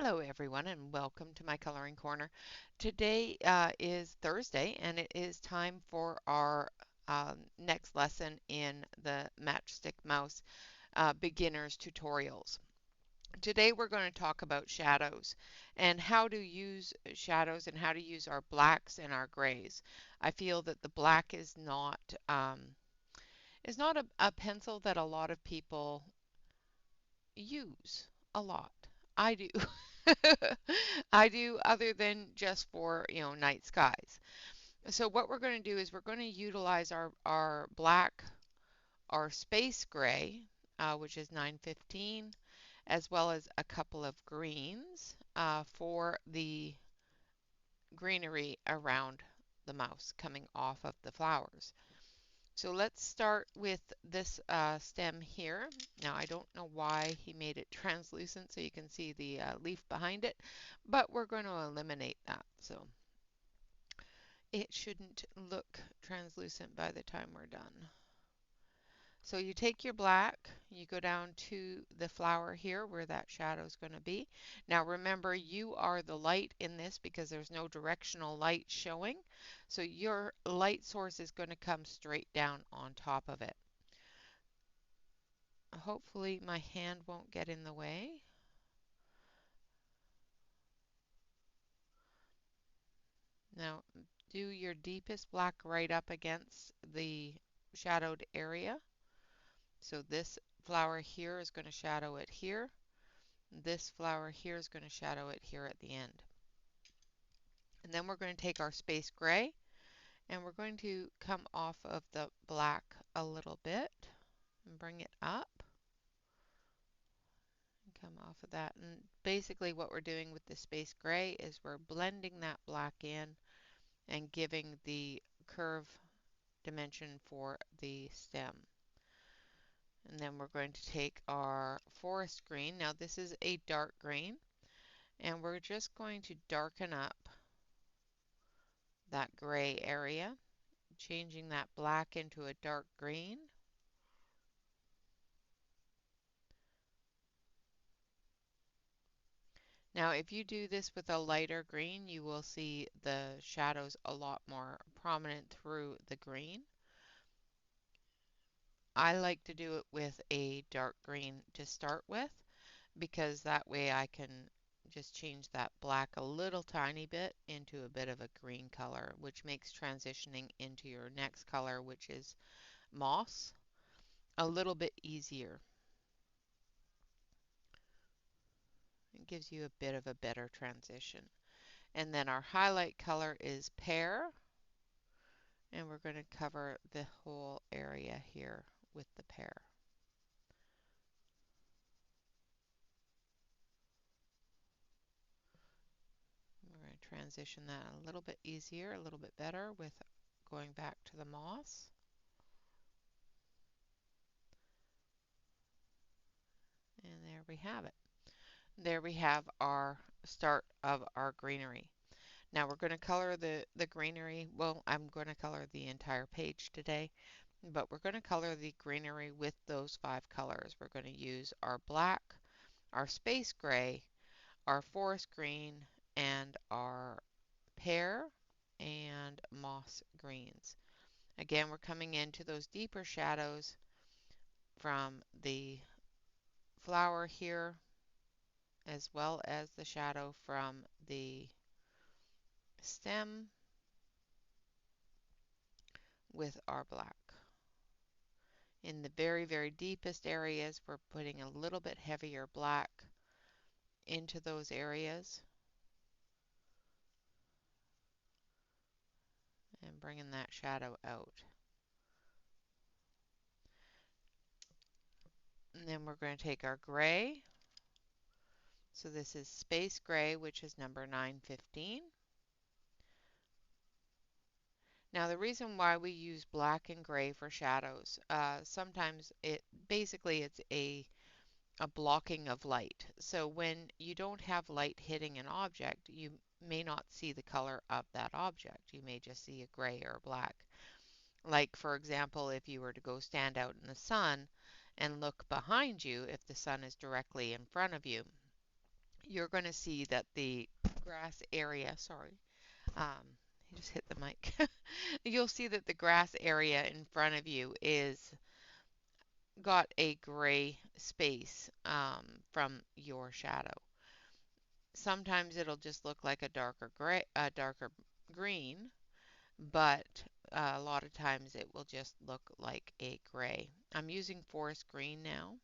Hello everyone and welcome to my coloring corner. Today is Thursday and it is time for our next lesson in the Matchstick Mouse beginners tutorials. Today we're going to talk about shadows and how to use shadows and how to use our blacks and our grays. I feel that the black is not a pencil that a lot of people use a lot. I do. I do, other than just for, night skies. So what we're going to do is we're going to utilize our black, our space gray, which is 915, as well as a couple of greens for the greenery around the mouse coming off of the flowers. So let's start with this stem here. Now I don't know why he made it translucent so you can see the leaf behind it, but we're going to eliminate that. So it shouldn't look translucent by the time we're done. So you take your black, you go down to the flower here where that shadow is going to be. Now remember, you are the light in this because there's no directional light showing. So your light source is going to come straight down on top of it. Hopefully my hand won't get in the way. Now do your deepest black right up against the shadowed area. So this flower here is going to shadow it here. This flower here is going to shadow it here at the end. And then we're going to take our space gray and we're going to come off of the black a little bit and bring it up and come off of that. And basically what we're doing with the space gray is we're blending that black in and giving the curve dimension for the stem. And then we're going to take our forest green. Now this is a dark green, and we're just going to darken up that gray area, changing that black into a dark green. Now if you do this with a lighter green, you will see the shadows a lot more prominent through the green. I like to do it with a dark green to start with, because that way I can just change that black a little tiny bit into a bit of a green color, which makes transitioning into your next color, which is moss, a little bit easier. It gives you a bit of a better transition. And then our highlight color is pear, and we're going to cover the whole area here with the pear. We're going to transition that a little bit easier, a little bit better with going back to the moss. And there we have it. There we have our start of our greenery. Now we're going to color the greenery. Well, I'm going to color the entire page today, but we're going to color the greenery with those 5 colors. We're going to use our black, our space gray, our forest green, and our pear and moss greens. Again, we're coming into those deeper shadows from the flower here, as well as the shadow from the stem with our black. In the very, very deepest areas, we're putting a little bit heavier black into those areas and bringing that shadow out. And then we're going to take our gray. So this is space gray, which is number 915. Now the reason why we use black and gray for shadows, sometimes it's a blocking of light. So when you don't have light hitting an object, you may not see the color of that object. You may just see a gray or a black. Like, for example, if you were to go stand out in the sun and look behind you, if the sun is directly in front of you, you're going to see that the grass area, sorry, I just hit the mic. You'll see that the grass area in front of you is got a gray space from your shadow. Sometimes it'll just look like a darker gray, a darker green, but a lot of times it will just look like a gray. I'm using forest green now,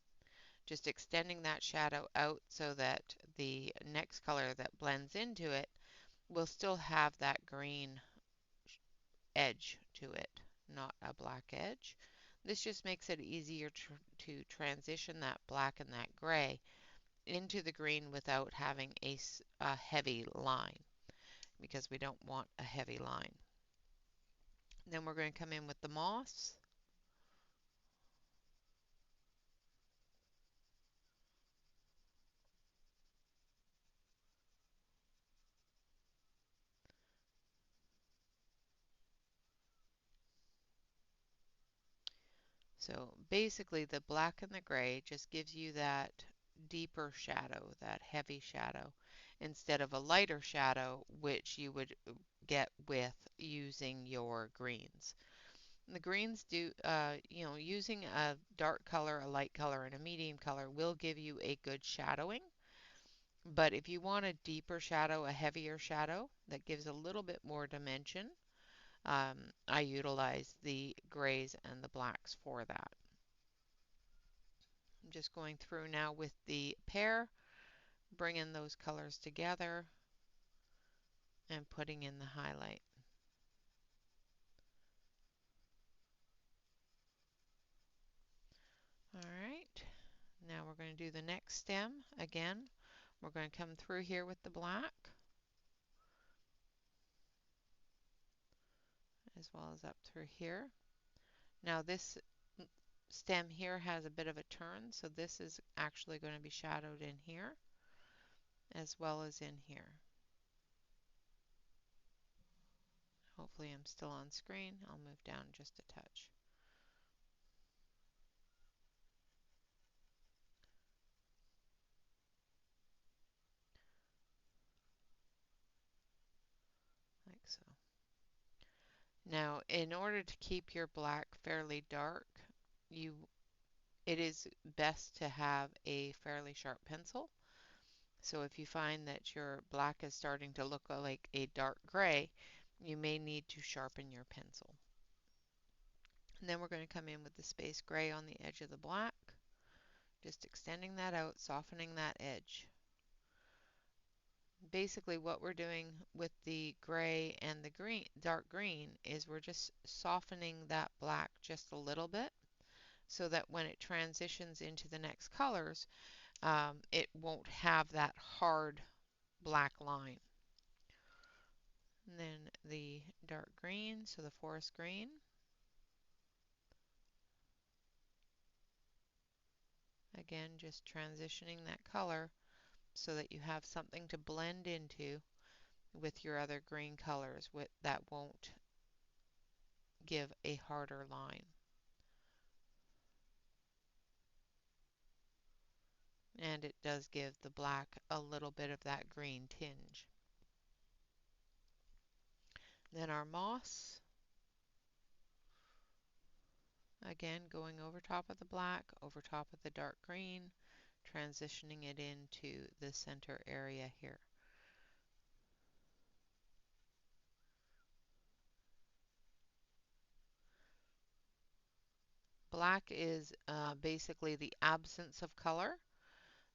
just extending that shadow out so that the next color that blends into it will still have that green edge to it, not a black edge. This just makes it easier to transition that black and that gray into the green without having a heavy line, because we don't want a heavy line. Then we're going to come in with the moss. So basically the black and the gray just gives you that deeper shadow, that heavy shadow, instead of a lighter shadow, which you would get with using your greens. The greens do, using a dark color, a light color, and a medium color will give you a good shadowing. But if you want a deeper shadow, a heavier shadow that gives a little bit more dimension, I utilize the grays and the blacks for that. I'm just going through now with the pear, bringing those colors together and putting in the highlight. All right, now we're going to do the next stem again. We're going to come through here with the black, as well as up through here. Now this stem here has a bit of a turn, so this is actually going to be shadowed in here as well as in here. Hopefully I'm still on screen. I'll move down just a touch. Like so. Now, in order to keep your black fairly dark, it is best to have a fairly sharp pencil. So if you find that your black is starting to look like a dark gray, you may need to sharpen your pencil. And then we're going to come in with the space gray on the edge of the black, just extending that out, softening that edge. Basically what we're doing with the gray and the green, dark green, is we're just softening that black just a little bit so that when it transitions into the next colors, it won't have that hard black line. And then the dark green, so the forest green. Again, just transitioning that color so that you have something to blend into with your other green colors that won't give a harder line. And it does give the black a little bit of that green tinge. Then our moss, again going over top of the black, over top of the dark green, transitioning it into the center area here. Black is basically the absence of color.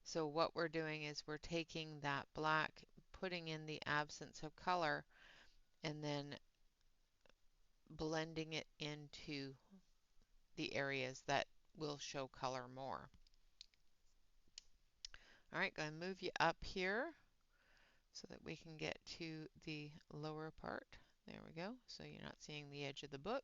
So what we're doing is we're taking that black, putting in the absence of color, and then blending it into the areas that will show color more. All right, going to move you up here so that we can get to the lower part. There we go. So you're not seeing the edge of the book.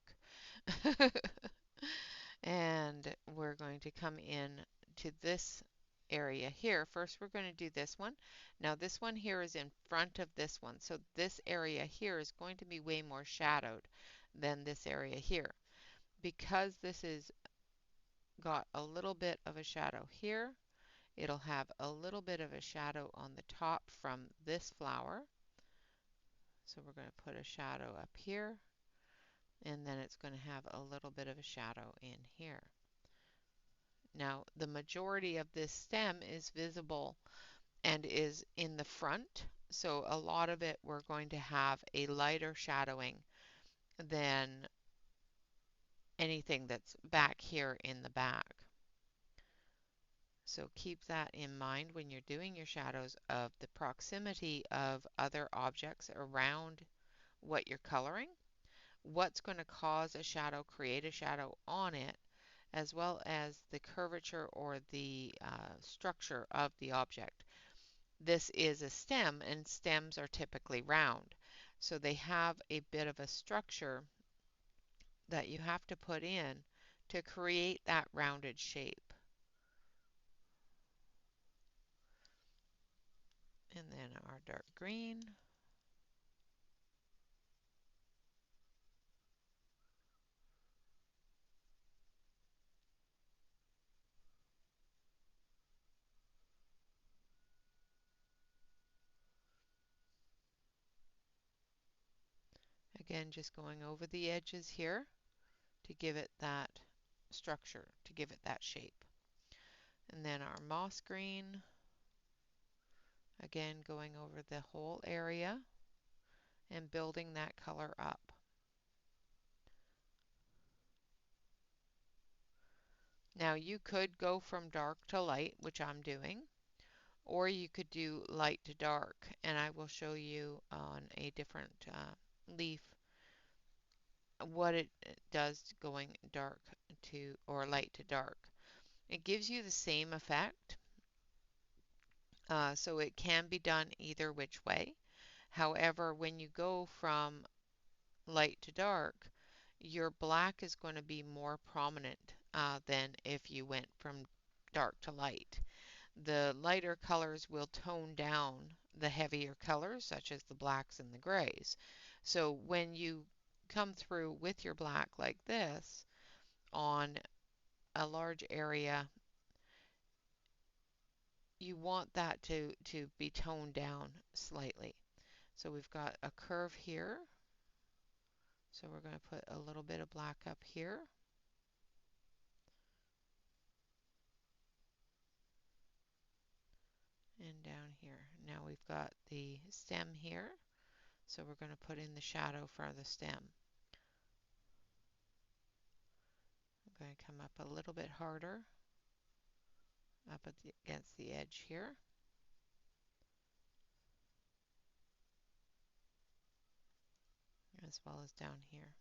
And we're going to come in to this area here. First, we're going to do this one. Now, this one here is in front of this one. So this area here is going to be way more shadowed than this area here. Because this is got a little bit of a shadow here, It'll have a little bit of a shadow on the top from this flower. So we're going to put a shadow up here, and then it's going to have a little bit of a shadow in here. Now, the majority of this stem is visible and is in the front, so a lot of it we're going to have a lighter shadowing than anything that's back here in the back. So keep that in mind when you're doing your shadows of the proximity of other objects around what you're coloring, what's going to cause a shadow, create a shadow on it, as well as the curvature or the structure of the object. This is a stem, and stems are typically round. So they have a bit of a structure that you have to put in to create that rounded shape. And then our dark green. Again, just going over the edges here to give it that structure, to give it that shape. And then our moss green, again going over the whole area and building that color up. Now you could go from dark to light, which I'm doing, or you could do light to dark, and I will show you on a different leaf what it does going dark to or light to dark. It gives you the same effect, so it can be done either which way. However, when you go from light to dark, your black is going to be more prominent than if you went from dark to light. The lighter colors will tone down the heavier colors, such as the blacks and the grays. So when you come through with your black like this on a large area, you want that to be toned down slightly. So we've got a curve here. So we're going to put a little bit of black up here. And down here. Now we've got the stem here. So we're going to put in the shadow for the stem. I'm going to come up a little bit harder up against the edge here. As well as down here.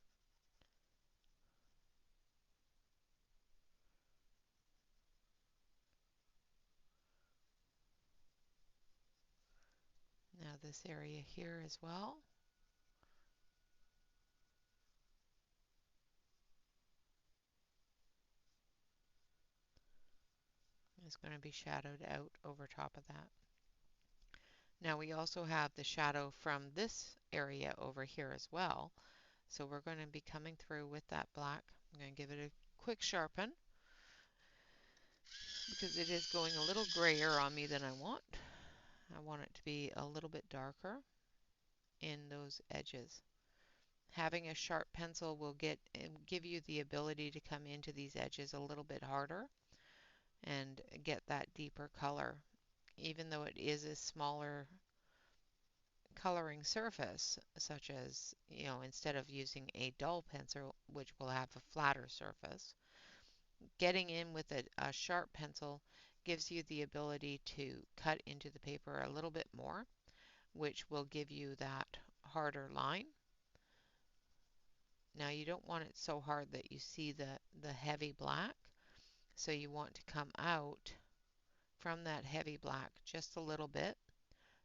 Now this area here as well. Is going to be shadowed out over top of that. Now we also have the shadow from this area over here as well. So we're going to be coming through with that black. I'm going to give it a quick sharpen because it is going a little grayer on me than I want. I want it to be a little bit darker in those edges. Having a sharp pencil will give you the ability to come into these edges a little bit harder and get that deeper color. Even though it is a smaller coloring surface, such as, instead of using a dull pencil, which will have a flatter surface, getting in with a sharp pencil gives you the ability to cut into the paper a little bit more, which will give you that harder line. Now you don't want it so hard that you see the heavy black, so you want to come out from that heavy black just a little bit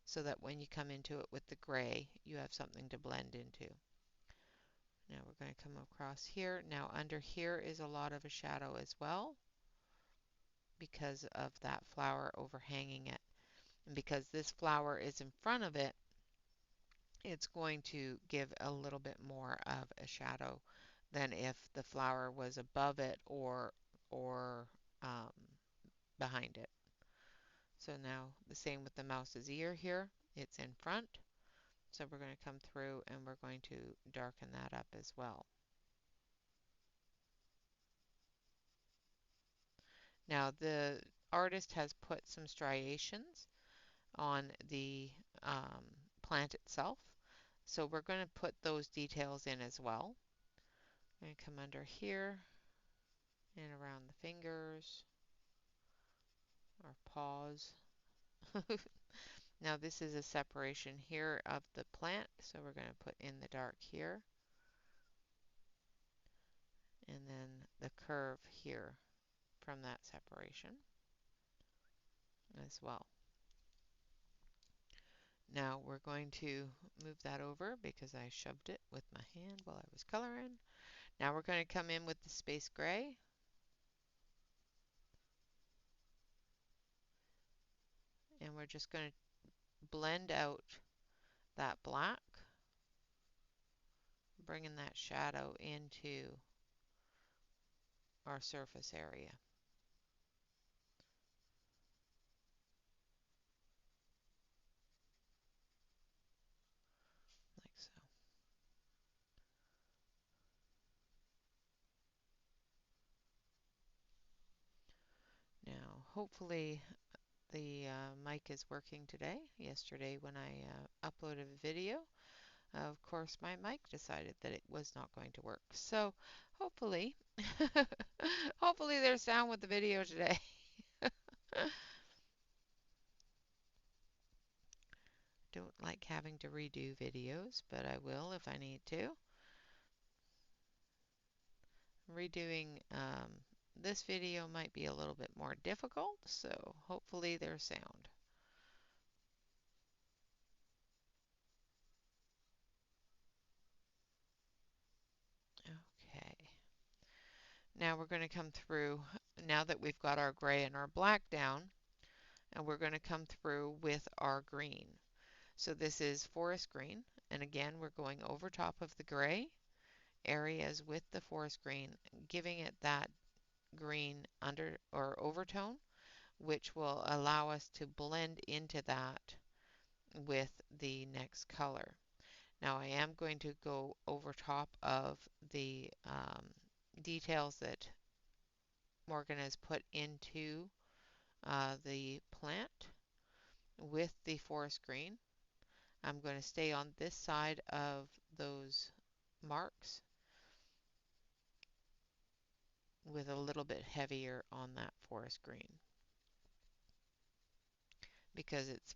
so that when you come into it with the gray, you have something to blend into. Now we're going to come across here. Now under here is a lot of a shadow as well because of that flower overhanging it. And because this flower is in front of it, it's going to give a little bit more of a shadow than if the flower was above it or um, behind it. So now the same with the mouse's ear here. It's in front. So we're going to come through and we're going to darken that up as well. Now the artist has put some striations on the plant itself. So we're going to put those details in as well. I'm going to come under here and around the fingers or paws. Now this is a separation here of the plant, so we're going to put in the dark here and then the curve here from that separation as well. Now we're going to move that over because I shoved it with my hand while I was coloring. Now we're going to come in with the space gray. And we're just going to blend out that black, bringing that shadow into our surface area, like so. Now, hopefully the mic is working today. Yesterday when I uploaded a video, of course my mic decided that it was not going to work. So hopefully, hopefully there's sound with the video today. Don't like having to redo videos, but I will if I need to. Redoing this video might be a little bit more difficult, so hopefully there's sound. Okay. Now we're going to come through, now that we've got our gray and our black down, and we're going to come through with our green. So this is forest green, and again we're going over top of the gray areas with the forest green, giving it that green under or overtone, which will allow us to blend into that with the next color. Now I am going to go over top of the details that Morgan has put into the plant with the forest green. I'm going to stay on this side of those marks with a little bit heavier on that forest green because it's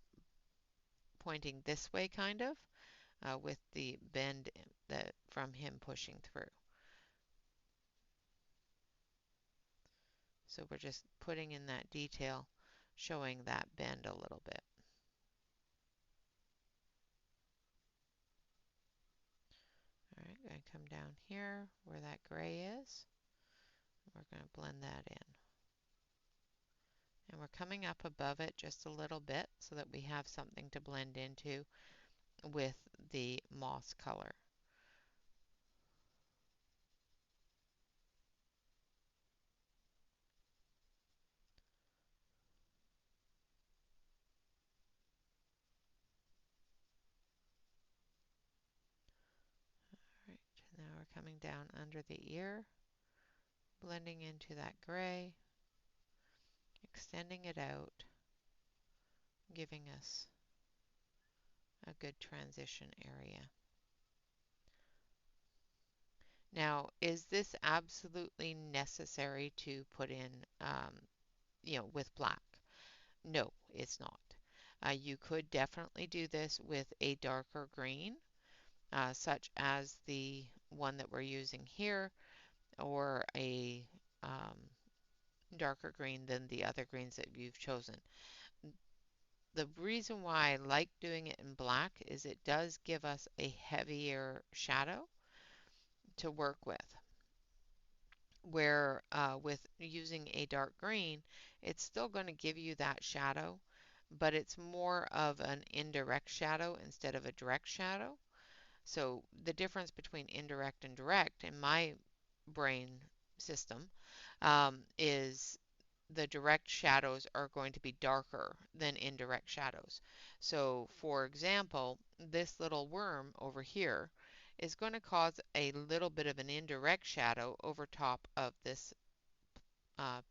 pointing this way kind of with the bend that from him pushing through. So we're just putting in that detail, showing that bend a little bit. All right, going to come down here where that gray is. We're going to blend that in. And we're coming up above it just a little bit so that we have something to blend into with the moss color. All right, now we're coming down under the ear, blending into that gray, extending it out, giving us a good transition area. Now, is this absolutely necessary to put in, with black? No, it's not. You could definitely do this with a darker green, such as the one that we're using here, or a darker green than the other greens that you've chosen. The reason why I like doing it in black is it does give us a heavier shadow to work with. Where with using a dark green, it's still going to give you that shadow, but it's more of an indirect shadow instead of a direct shadow. So the difference between indirect and direct in my brain system is the direct shadows are going to be darker than indirect shadows. So, for example, this little worm over here is going to cause a little bit of an indirect shadow over top of this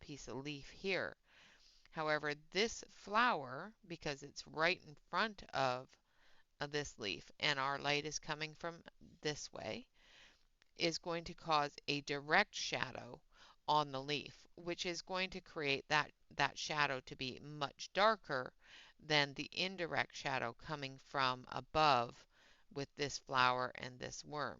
piece of leaf here. However, this flower, because it's right in front of this leaf and our light is coming from this way, is going to cause a direct shadow on the leaf, which is going to create that shadow to be much darker than the indirect shadow coming from above with this flower and this worm.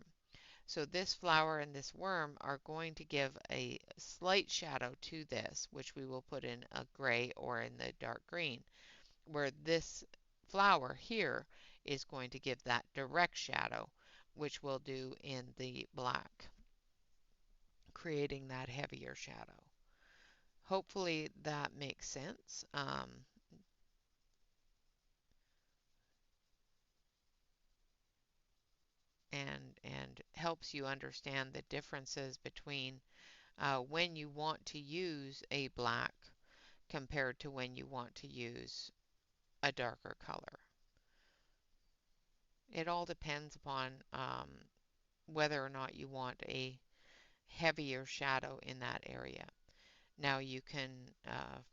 So this flower and this worm are going to give a slight shadow to this, which we will put in a gray or in the dark green, where this flower here is going to give that direct shadow, which we'll do in the black, creating that heavier shadow. Hopefully that makes sense, and helps you understand the differences between when you want to use a black compared to when you want to use a darker color. It all depends upon whether or not you want a heavier shadow in that area. Now you can,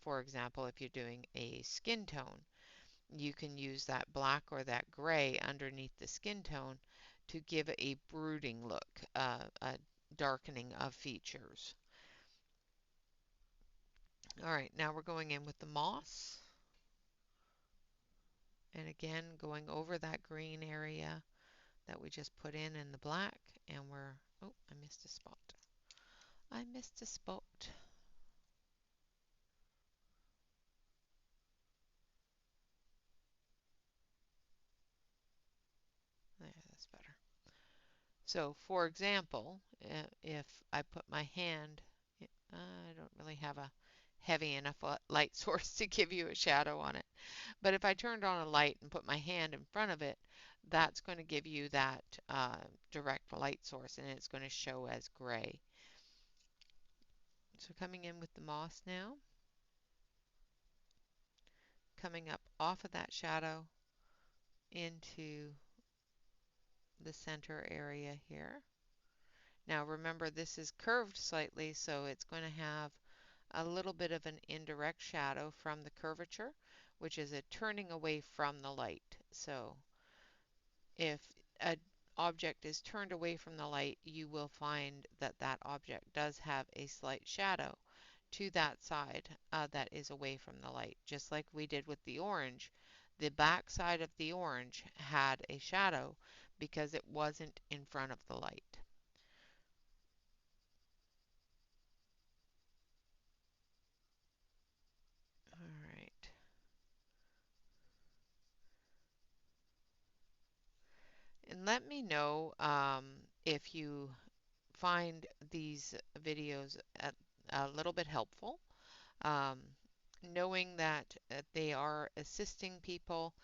for example, if you're doing a skin tone, you can use that black or that gray underneath the skin tone to give a brooding look, a darkening of features. All right, now we're going in with the moss. And again, going over that green area that we just put in the black. And we're, oh, I missed a spot. I missed a spot. There, that's better. So, for example, if I put my hand, I don't really have a heavy enough light source to give you a shadow on it. But if I turned on a light and put my hand in front of it, that's going to give you that direct light source, and it's going to show as gray. So coming in with the moss now, coming up off of that shadow into the center area here. Now remember, this is curved slightly, so it's going to have a little bit of an indirect shadow from the curvature, which is a turning away from the light. So if an object is turned away from the light, you will find that that object does have a slight shadow to that side that is away from the light. Just like we did with the orange, the back side of the orange had a shadow because it wasn't in front of the light. All right. And let me know if you find these videos a little bit helpful. Um, Knowing that they are assisting people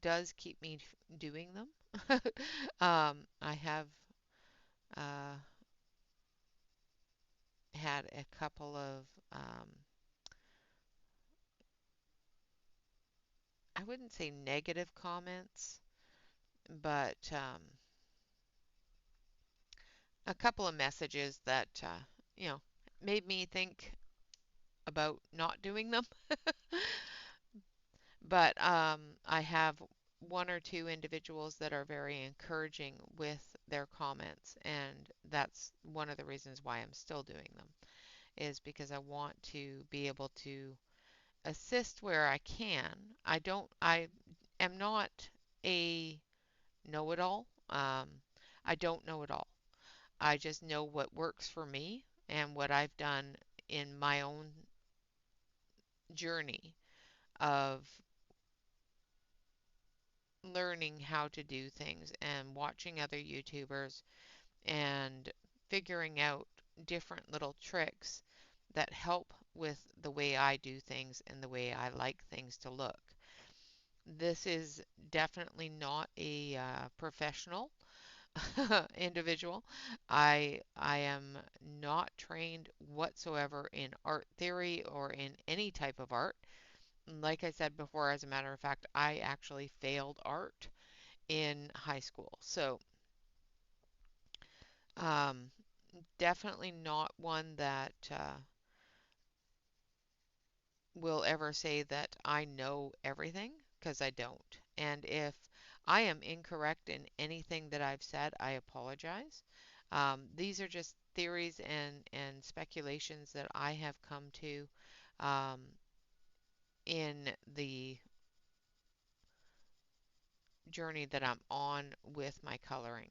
does keep me doing them. I have uh, had a couple of, I wouldn't say negative comments, but a couple of messages that, made me think about not doing them. But I have one or two individuals that are very encouraging with their comments, and that's one of the reasons why I'm still doing them, is because I want to be able to assist where I can. I am not a know-it-all. I don't know it all. I just know what works for me and what I've done in my own journey of learning how to do things and watching other YouTubers and figuring out different little tricks that help with the way I do things and the way I like things to look. This is definitely not a professional individual. I am not trained whatsoever in art theory or in any type of art. Like I said before, as a matter of fact, I actually failed art in high school. So, um, definitely not one that will ever say that I know everything, because I don't. And if I am incorrect in anything that I've said, I apologize. These are just theories and speculations that I have come to um, in the journey that I'm on with my coloring.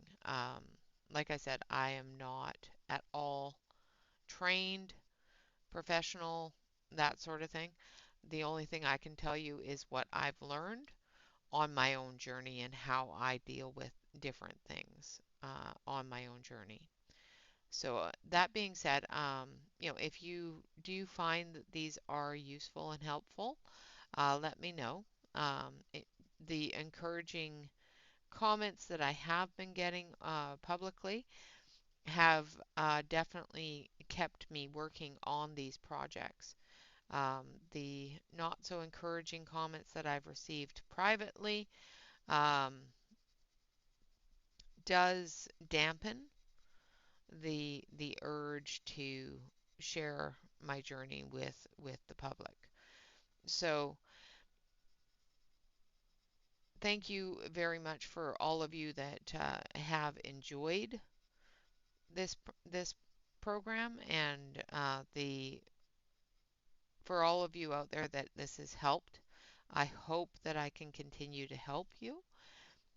Like I said, I am not at all trained, professional, that sort of thing. The only thing I can tell you is what I've learned on my own journey and how I deal with different things on my own journey. So that being said, if you do find that these are useful and helpful, let me know. The encouraging comments that I have been getting publicly have definitely kept me working on these projects. The not so encouraging comments that I've received privately um, does dampen the urge to share my journey with the public. So thank you very much for all of you that have enjoyed this program, and the for all of you out there that this has helped. I hope that I can continue to help you,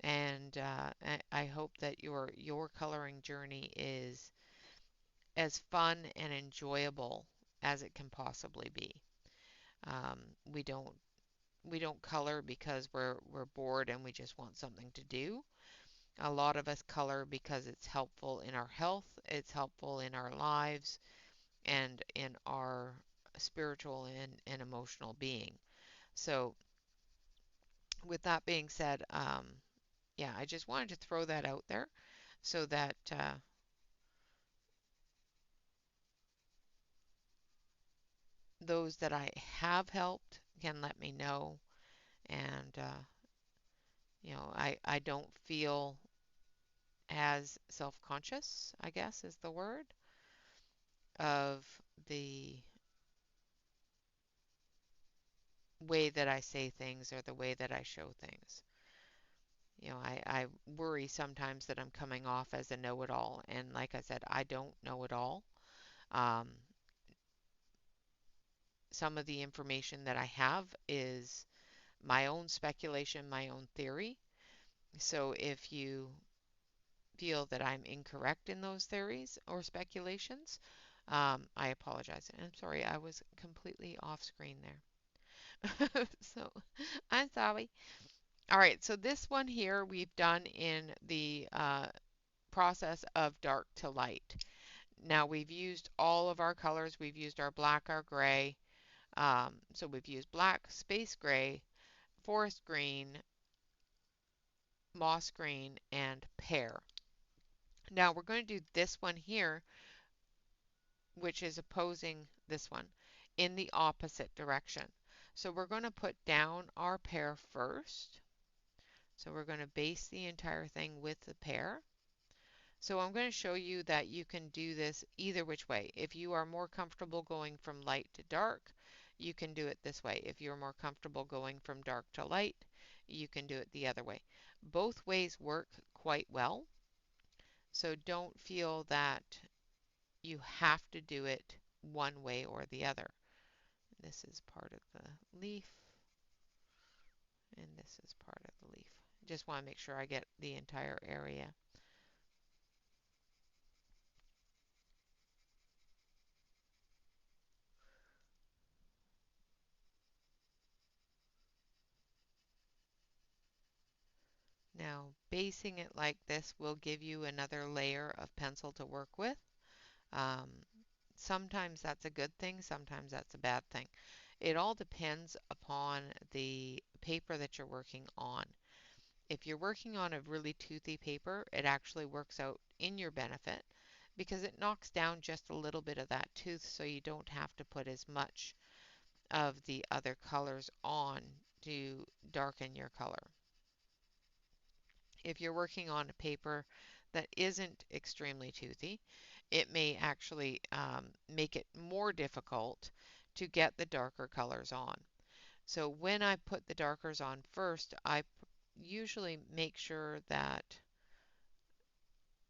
and I hope that your coloring journey is as fun and enjoyable as it can possibly be. Um, we don't we don't color because we're bored and we just want something to do. A lot of us color because it's helpful in our health, it's helpful in our lives, and in our spiritual and emotional being. So, with that being said, yeah, I just wanted to throw that out there so that those that I have helped can let me know. And, I don't feel as self conscious, I guess is the word, of the way that I say things or the way that I show things. I worry sometimes that I'm coming off as a know it all. And like I said, I don't know it all. Um, some of the information that I have is my own speculation, my own theory. So if you feel that I'm incorrect in those theories or speculations, I apologize. And I'm sorry, I was completely off screen there. So I'm sorry. All right, so this one here we've done in the process of dark to light. Now we've used all of our colors. We've used our black, our gray. So we've used black, space gray, forest green, moss green, and pear. Now we're going to do this one here, which is opposing this one in the opposite direction. So we're going to put down our pear first. So we're going to base the entire thing with the pear. So I'm going to show you that you can do this either which way. If you are more comfortable going from light to dark, you can do it this way. If you're more comfortable going from dark to light, you can do it the other way. Both ways work quite well, so don't feel that you have to do it one way or the other. This is part of the leaf, and this is part of the leaf. Just want to make sure I get the entire area. Now, basing it like this will give you another layer of pencil to work with. Um, Sometimes that's a good thing, sometimes that's a bad thing. It all depends upon the paper that you're working on. If you're working on a really toothy paper, it actually works out in your benefit because it knocks down just a little bit of that tooth so you don't have to put as much of the other colors on to darken your color. If you're working on a paper that isn't extremely toothy, it may actually make it more difficult to get the darker colors on. So when I put the darkers on first, I usually make sure that,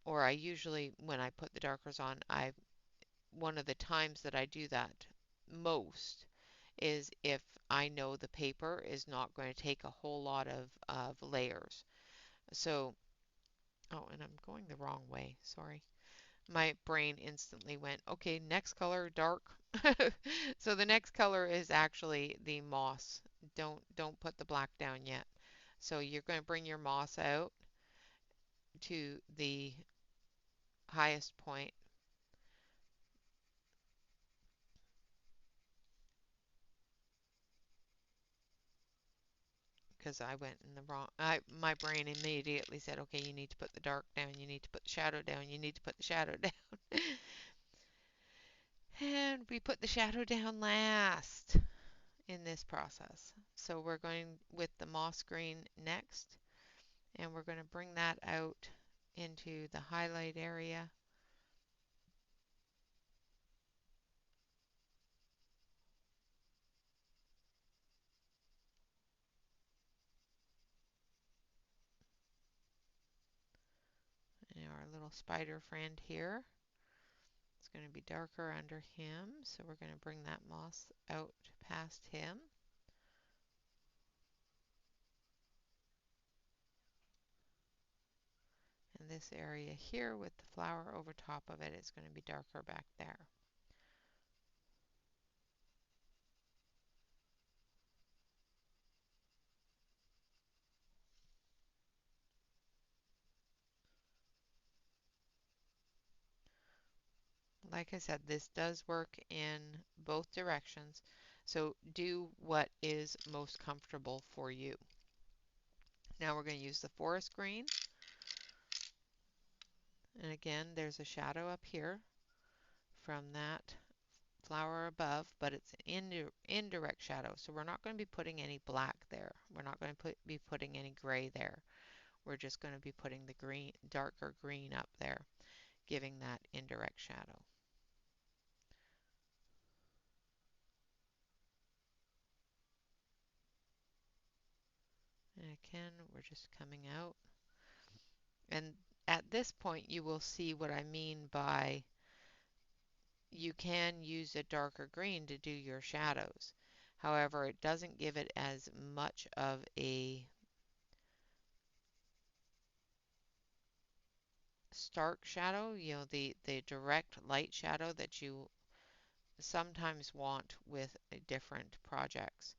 or I usually, when I put the darkers on, one of the times that I do that most is if I know the paper is not going to take a whole lot of layers. So, oh, and I'm going the wrong way, sorry. My brain instantly went, okay, next color, dark. So the next color is actually the moss. Don't put the black down yet. So you're going to bring your moss out to the highest point because I went in the wrong. My brain immediately said, okay, you need to put the dark down, you need to put the shadow down, you need to put the shadow down. And we put the shadow down last in this process. So we're going with the moss green next, and we're going to bring that out into the highlight area. And our little spider friend here, it's going to be darker under him, so we're going to bring that moss out past him. And this area here with the flower over top of it is going to be darker back there. Like I said, this does work in both directions, so do what is most comfortable for you. Now we're going to use the forest green, and again there's a shadow up here from that flower above, but it's an indirect shadow, so we're not going to be putting any black there. We're not going to be putting any gray there. We're just going to be putting the green, darker green up there, giving that indirect shadow. And again, we're just coming out. And at this point, you will see what I mean by you can use a darker green to do your shadows. However, it doesn't give it as much of a stark shadow, the direct light shadow that you sometimes want with different projects.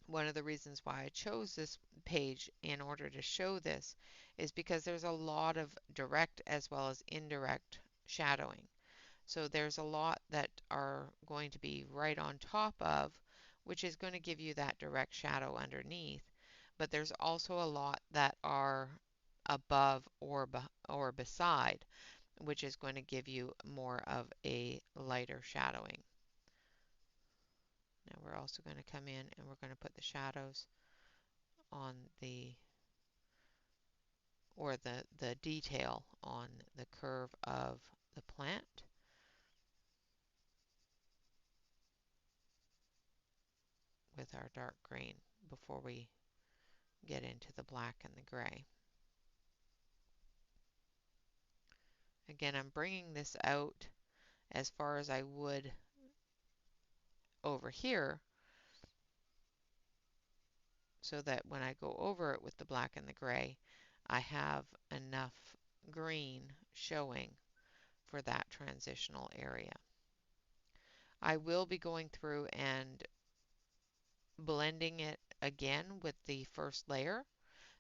One of the reasons why I chose this page in order to show this is because there's a lot of direct as well as indirect shadowing. So there's a lot that are going to be right on top of, which is going to give you that direct shadow underneath. But there's also a lot that are above or beside, which is going to give you more of a lighter shadowing. Now we're also going to come in and we're going to put the shadows on the detail on the curve of the plant with our dark green before we get into the black and the gray. Again, I'm bringing this out as far as I would over here so that when I go over it with the black and the gray, I have enough green showing for that transitional area. I will be going through and blending it again with the first layer.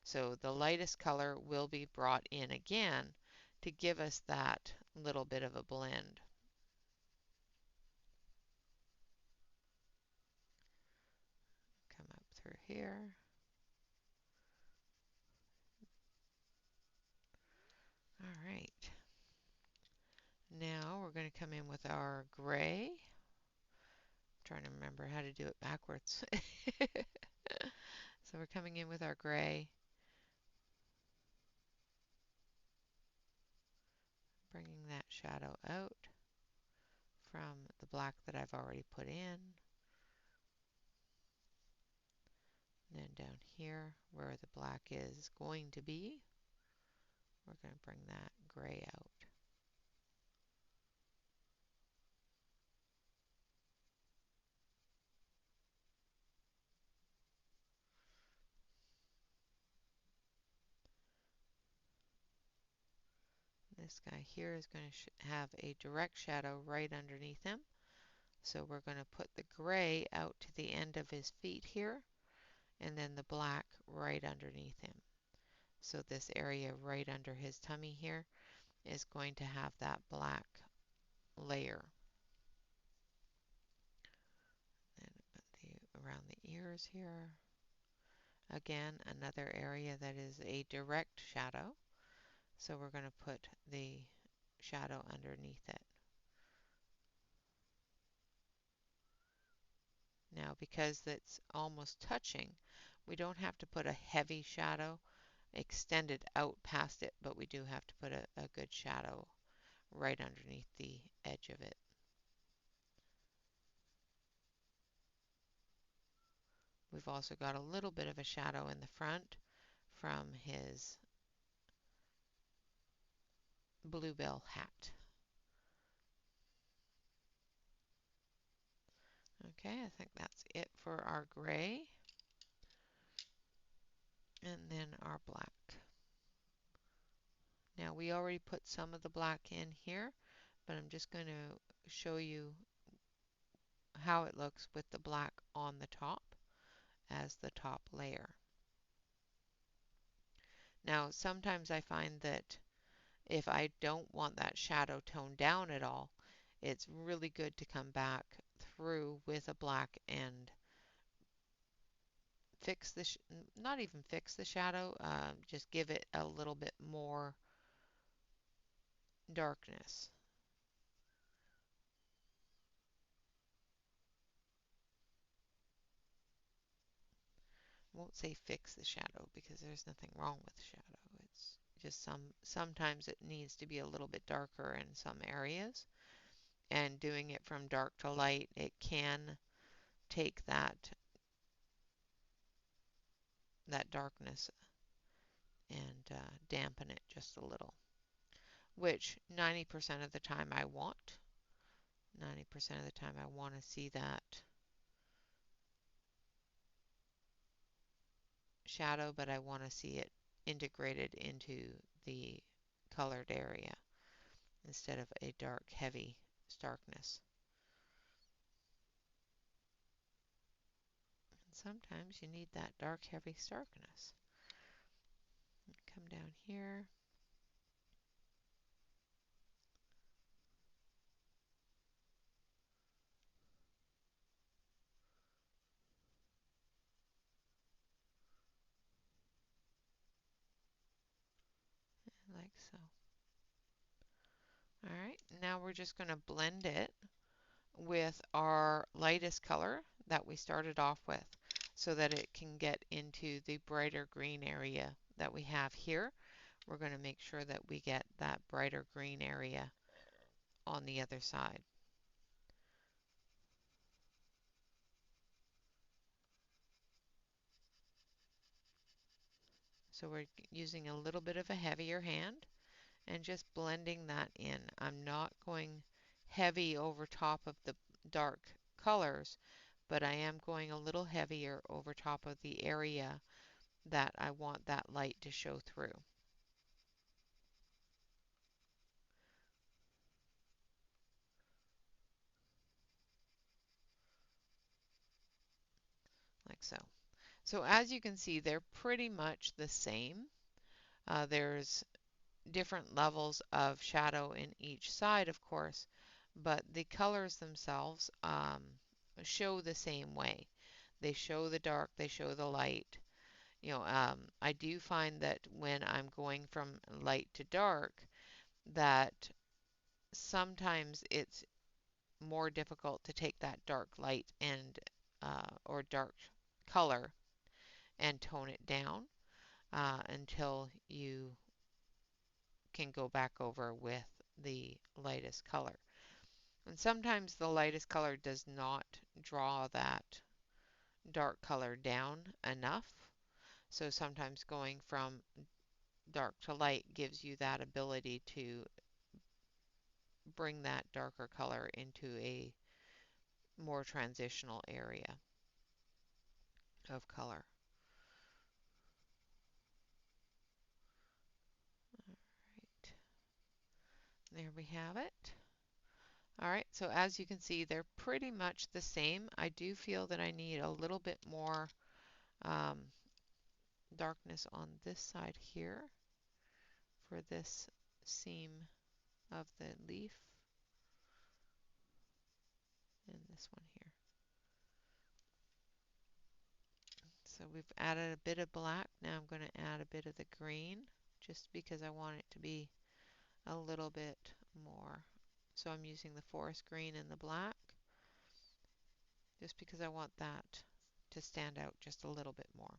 So the lightest color will be brought in again to give us that little bit of a blend. Come up through here. Now we're going to come in with our gray. I'm trying to remember how to do it backwards. So we're coming in with our gray, bringing that shadow out from the black that I've already put in. And then down here where the black is going to be, we're going to bring that gray out. This guy here is going to have a direct shadow right underneath him. So we're going to put the gray out to the end of his feet here, and then the black right underneath him. So this area right under his tummy here is going to have that black layer. And around the ears here. Again, another area that is a direct shadow. So we're going to put the shadow underneath it. Now, because it's almost touching, we don't have to put a heavy shadow extended out past it, but we do have to put a good shadow right underneath the edge of it. We've also got a little bit of a shadow in the front from his bluebell hat. Okay, I think that's it for our gray. And then our black. Now we already put some of the black in here, but I'm just going to show you how it looks with the black on the top as the top layer. Now sometimes I find that if I don't want that shadow toned down at all, it's really good to come back through with a black and fix the, not even fix the shadow, just give it a little bit more darkness. I won't say fix the shadow because there's nothing wrong with shadow. It's just sometimes it needs to be a little bit darker in some areas. And doing it from dark to light, it can take that darkness and dampen it just a little, which 90% of the time I want. 90% of the time I want to see that shadow, but I want to see it integrated into the colored area instead of a dark, heavy starkness. And sometimes you need that dark, heavy starkness. Come down here. Like so. All right, now we're just going to blend it with our lightest color that we started off with so that it can get into the brighter green area that we have here. We're going to make sure that we get that brighter green area on the other side. So we're using a little bit of a heavier hand and just blending that in. I'm not going heavy over top of the dark colors, but I am going a little heavier over top of the area that I want that light to show through. Like so. So as you can see, they're pretty much the same. There's different levels of shadow in each side, of course, but the colors themselves show the same way. They show the dark, they show the light. I do find that when I'm going from light to dark, that sometimes it's more difficult to take that dark light and or dark color and tone it down until you can go back over with the lightest color. And sometimes the lightest color does not draw that dark color down enough. So sometimes going from dark to light gives you that ability to bring that darker color into a more transitional area of color. Right. There we have it. All right, so as you can see, they're pretty much the same. I do feel that I need a little bit more um, darkness on this side here for this seam of the leaf and this one here. So we've added a bit of black. Now I'm going to add a bit of the green just because I want it to be a little bit more. So I'm using the forest green and the black just because I want that to stand out just a little bit more.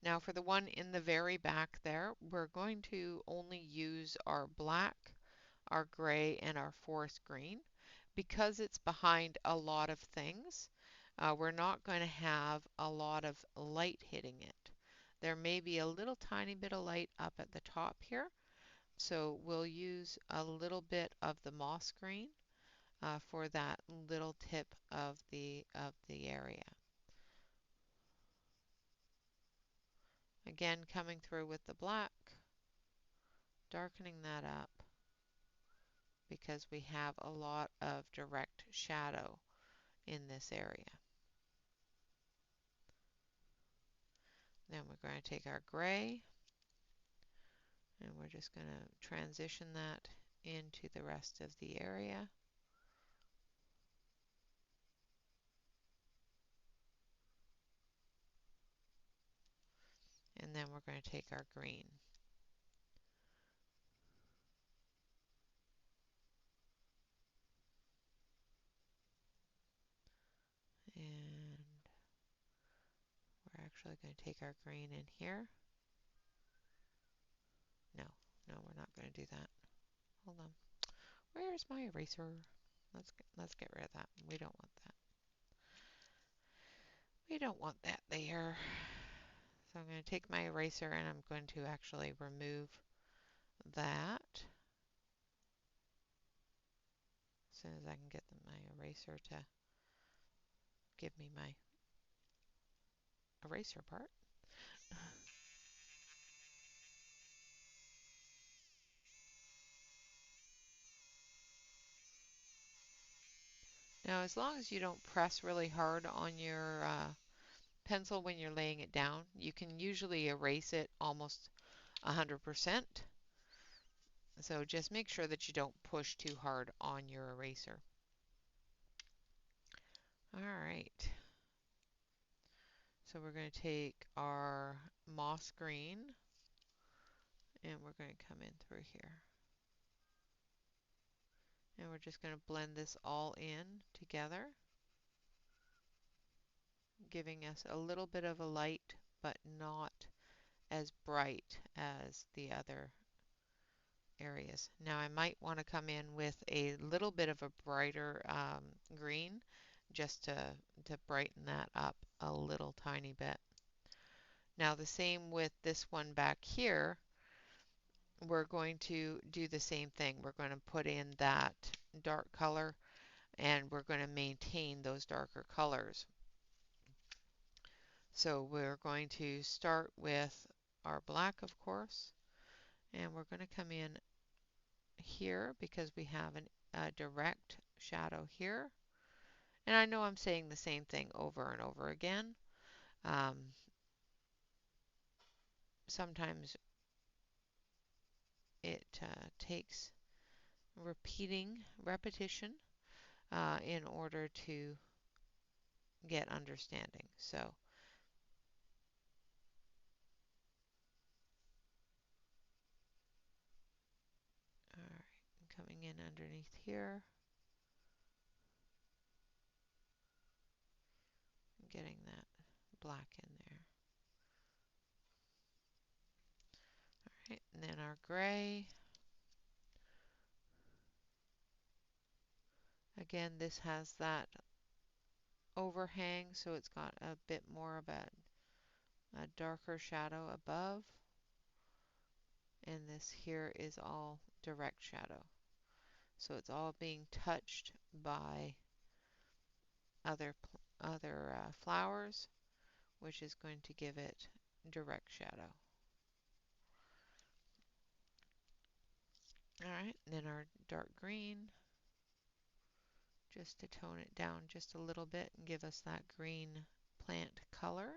Now for the one in the very back there, we're going to only use our black, our gray, and our forest green. Because it's behind a lot of things, we're not going to have a lot of light hitting it. There may be a little tiny bit of light up at the top here, so we'll use a little bit of the moss green for that little tip of the area. Again, coming through with the black, darkening that up because we have a lot of direct shadow in this area. Then we're going to take our gray and we're just going to transition that into the rest of the area. And then we're going to take our green. And we're actually going to take our green in here. No, no, we're not going to do that. Hold on. Where's my eraser? Let's get rid of that. We don't want that. We don't want that there. So I'm going to take my eraser and I'm going to actually remove that. As soon as I can get my eraser to give me my eraser part. Now, as long as you don't press really hard on your pencil when you're laying it down, you can usually erase it almost 100%. So just make sure that you don't push too hard on your eraser. All right. So we're going to take our moss green and we're going to come in through here. And we're just going to blend this all in together, giving us a little bit of a light, but not as bright as the other areas. Now I might want to come in with a little bit of a brighter green just to brighten that up a little tiny bit. Now the same with this one back here. We're going to do the same thing. We're going to put in that dark color and we're going to maintain those darker colors. So we're going to start with our black, of course, and we're going to come in here because we have a direct shadow here. And I know I'm saying the same thing over and over again. Um, Sometimes it takes repetition in order to get understanding. So, all in underneath here, getting that black in there. All right, and then our gray. Again, this has that overhang, so it's got a bit more of a darker shadow above. And this here is all direct shadow. So it's all being touched by other flowers, which is going to give it direct shadow. All right, and then our dark green, just to tone it down just a little bit and give us that green plant color.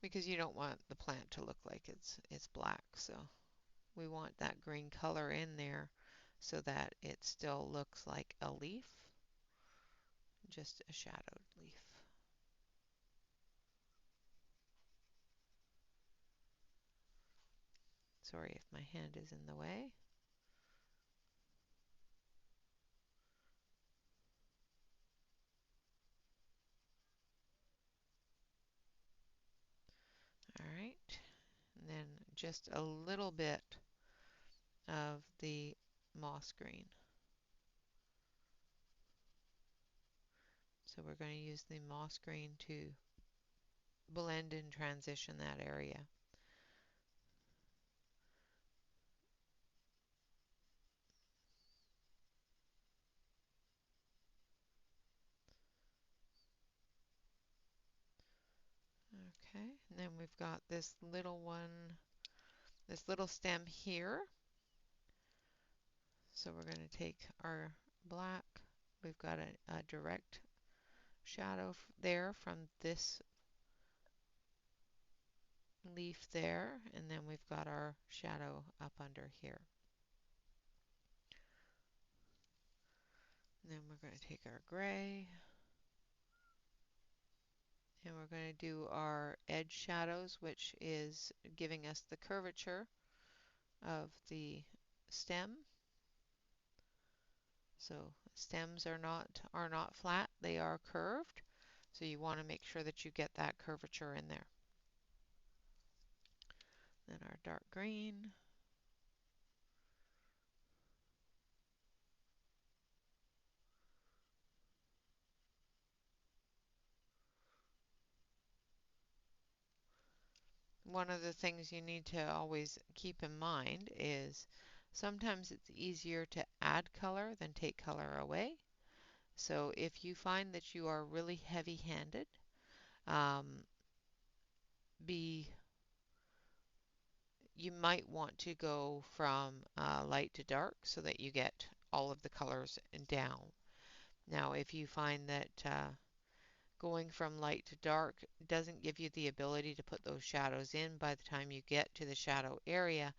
Because you don't want the plant to look like it's black, so we want that green color in there so that it still looks like a leaf, just a shadowed leaf. Sorry if my hand is in the way. All right, and then just a little bit of the moss green. So we're going to use the moss green to blend and transition that area. Okay, and then we've got this little one, this little stem here. So we're going to take our black. We've got a direct shadow there from this leaf there, and then we've got our shadow up under here. And then we're going to take our gray, and we're going to do our edge shadows, which is giving us the curvature of the stem. So stems are not flat, they are curved. So you want to make sure that you get that curvature in there. Then our dark green. One of the things you need to always keep in mind is sometimes it's easier to add color than take color away. So if you find that you are really heavy-handed, um, you might want to go from light to dark so that you get all of the colors down. Now, if you find that going from light to dark doesn't give you the ability to put those shadows in, by the time you get to the shadow area,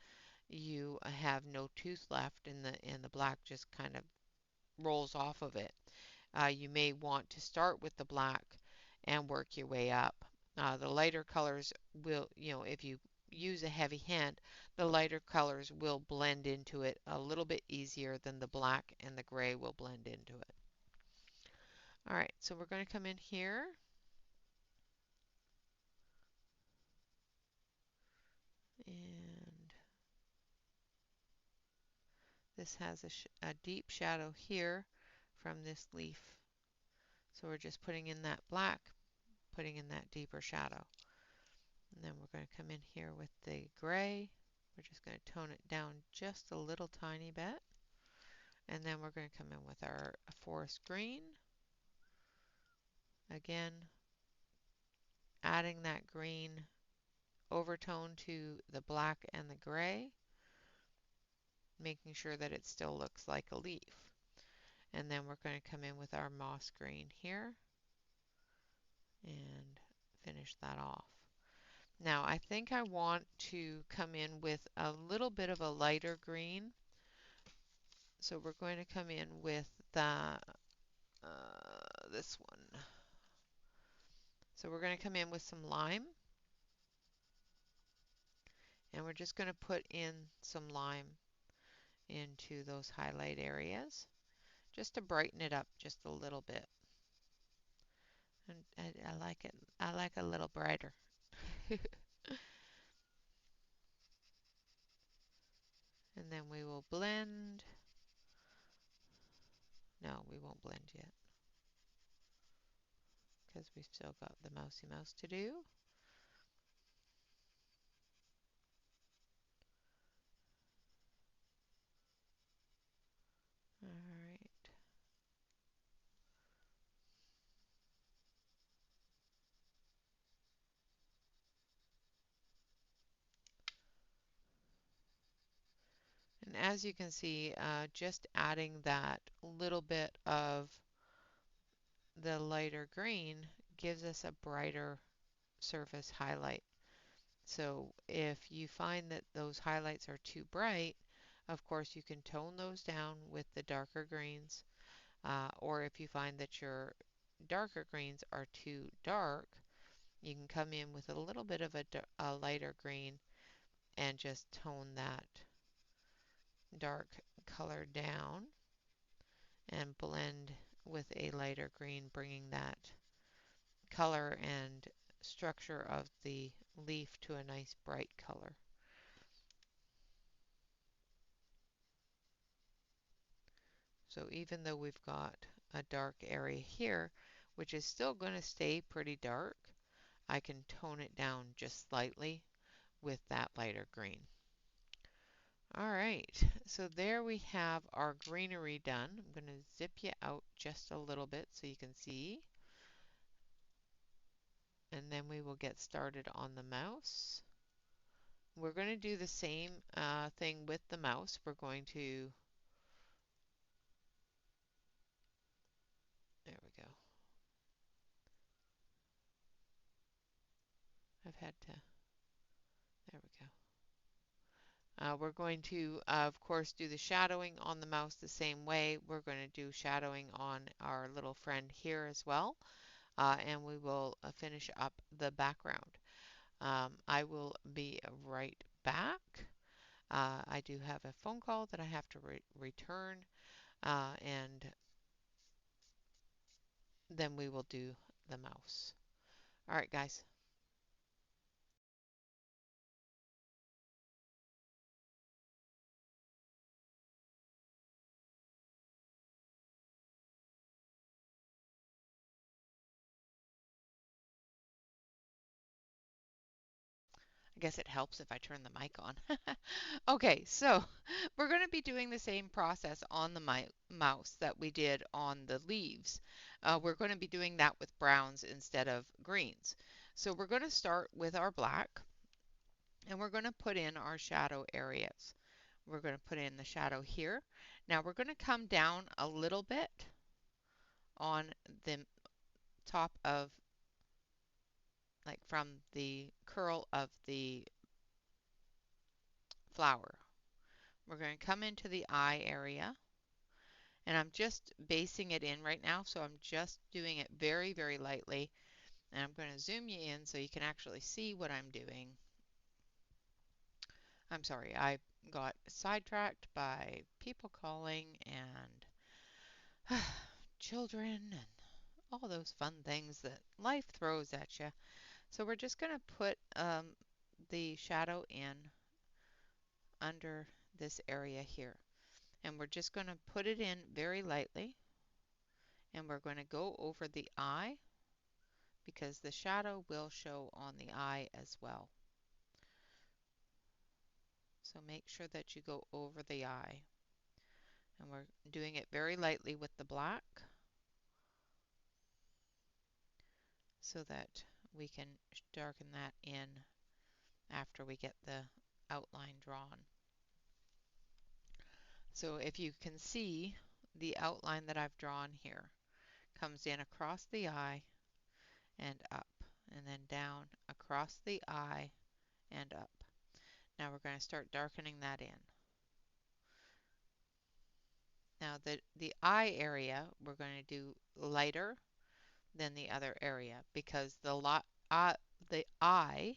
you have no tooth left and the black just kind of rolls off of it. You may want to start with the black and work your way up. The lighter colors will, if you use a heavy hand, the lighter colors will blend into it a little bit easier than the black and the gray will blend into it. All right, so we're going to come in here and this has a deep shadow here from this leaf. So we're just putting in that black, putting in that deeper shadow. And then we're going to come in here with the gray. We're just going to tone it down just a little tiny bit. And then we're going to come in with our forest green. Again, adding that green overtone to the black and the gray, making sure that it still looks like a leaf. And then we're going to come in with our moss green here and finish that off. Now I think I want to come in with a little bit of a lighter green. So we're going to come in with this one. So we're going to come in with some lime. And we're just going to put in some lime into those highlight areas just to brighten it up just a little bit. And I like it. I like a little brighter. And then we will blend. No, we won't blend yet because we've still got the mousy mouse to do. All right. And as you can see, just adding that little bit of the lighter green gives us a brighter surface highlight. So if you find that those highlights are too bright, of course you can tone those down with the darker greens. Or if you find that your darker greens are too dark, you can come in with a little bit of a lighter green and just tone that dark color down and blend with a lighter green, bringing that color and structure of the leaf to a nice bright color. So even though we've got a dark area here, which is still going to stay pretty dark, I can tone it down just slightly with that lighter green. All right, so there we have our greenery done. I'm going to zip you out just a little bit so you can see. And then we will get started on the mouse. We're going to do the same thing with the mouse. We're going to, there we go. I've had to, there we go. We're going to, of course, do the shadowing on the mouse the same way. We're going to do shadowing on our little friend here as well. And we will finish up the background. I will be right back. I do have a phone call that I have to return, and then we will do the mouse. All right, guys. I guess it helps if I turn the mic on. Okay, so we're going to be doing the same process on the mouse that we did on the leaves. We're going to be doing that with browns instead of greens. So we're going to start with our black, and we're going to put in our shadow areas. We're going to put in the shadow here. Now we're going to come down a little bit on the top of, like from the curl of the flower. We're going to come into the eye area, and I'm just basing it in right now, so I'm just doing it very, very lightly. And I'm going to zoom you in so you can actually see what I'm doing. I'm sorry, I got sidetracked by people calling and children and all those fun things that life throws at you. So we're just going to put the shadow in under this area here. And we're just going to put it in very lightly. And we're going to go over the eye because the shadow will show on the eye as well. So make sure that you go over the eye. And we're doing it very lightly with the black so that we can darken that in after we get the outline drawn. So if you can see, the outline that I've drawn here comes in across the eye and up, and then down across the eye and up. Now we're going to start darkening that in. Now the eye area we're going to do lighter than the other area because the eye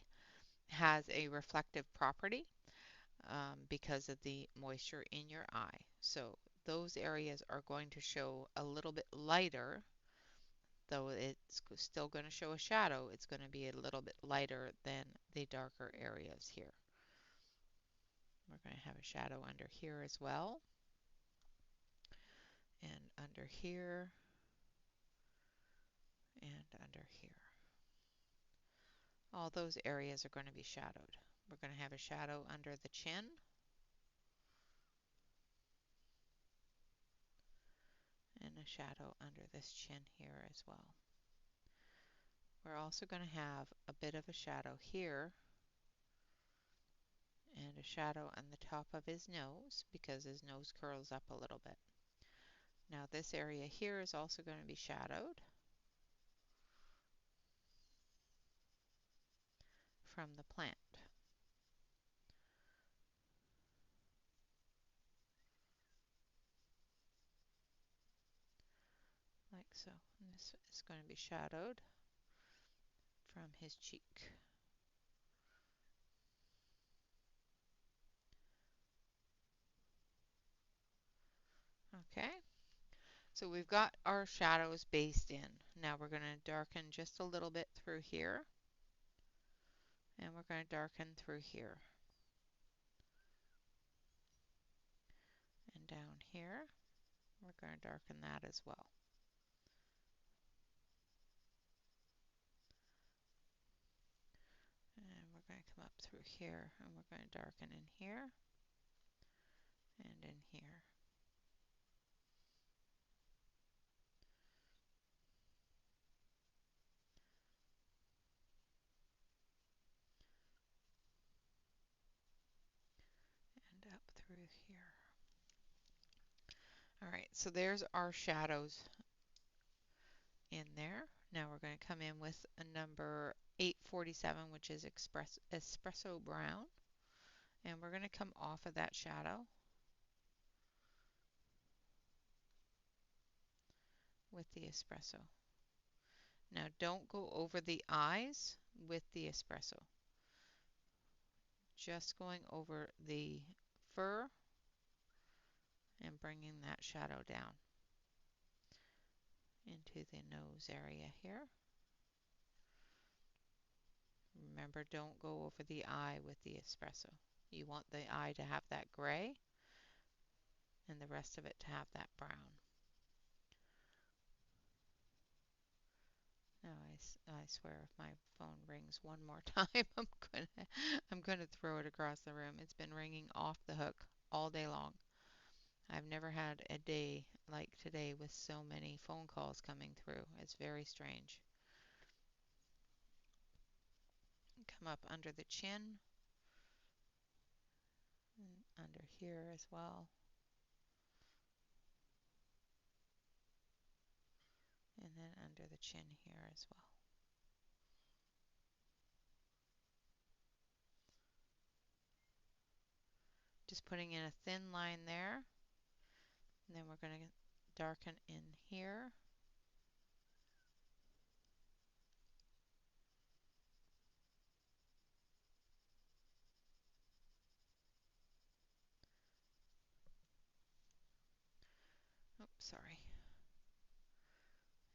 has a reflective property because of the moisture in your eye. So those areas are going to show a little bit lighter, though it's still going to show a shadow. It's going to be a little bit lighter than the darker areas here. We're going to have a shadow under here as well, and under here, and under here. All those areas are going to be shadowed. We're going to have a shadow under the chin, and a shadow under this chin here as well. We're also going to have a bit of a shadow here, and a shadow on the top of his nose because his nose curls up a little bit. Now this area here is also going to be shadowed from the plant, like so. And this is going to be shadowed from his cheek. Okay, so we've got our shadows based in. Now we're going to darken just a little bit through here, and we're going to darken through here, and down here we're going to darken that as well. And we're going to come up through here, and we're going to darken in here and in here. And up through here. All right, so there's our shadows in there. Now we're going to come in with a number 847, which is espresso brown. And we're going to come off of that shadow with the espresso. Now don't go over the eyes with the espresso. Just going over the fur and bringing that shadow down into the nose area here. Remember, don't go over the eye with the espresso. You want the eye to have that gray and the rest of it to have that brown. Now I swear if my phone rings one more time, I'm gonna throw it across the room. It's been ringing off the hook all day long. I've never had a day like today with so many phone calls coming through. It's very strange. Come up under the chin, and under here as well, and then under the chin here as well. Just putting in a thin line there, and then we're going to darken in here. Oops, sorry.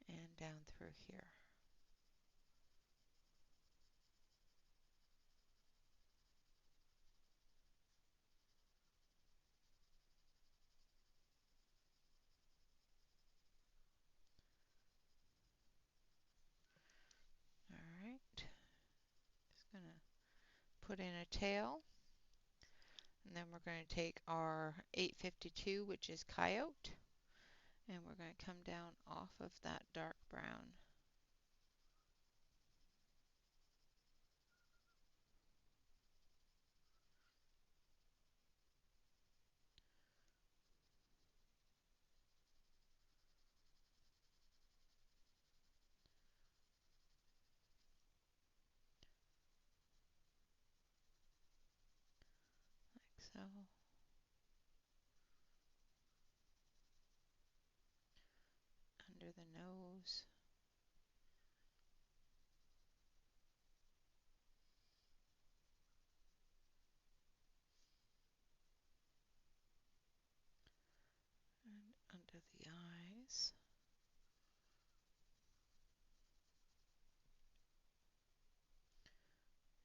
And down through here. All right. Just going to put in a tail. And then we're going to take our 852, which is coyote, and we're going to come down off of that dark brown. Like so. Under the nose. eyes.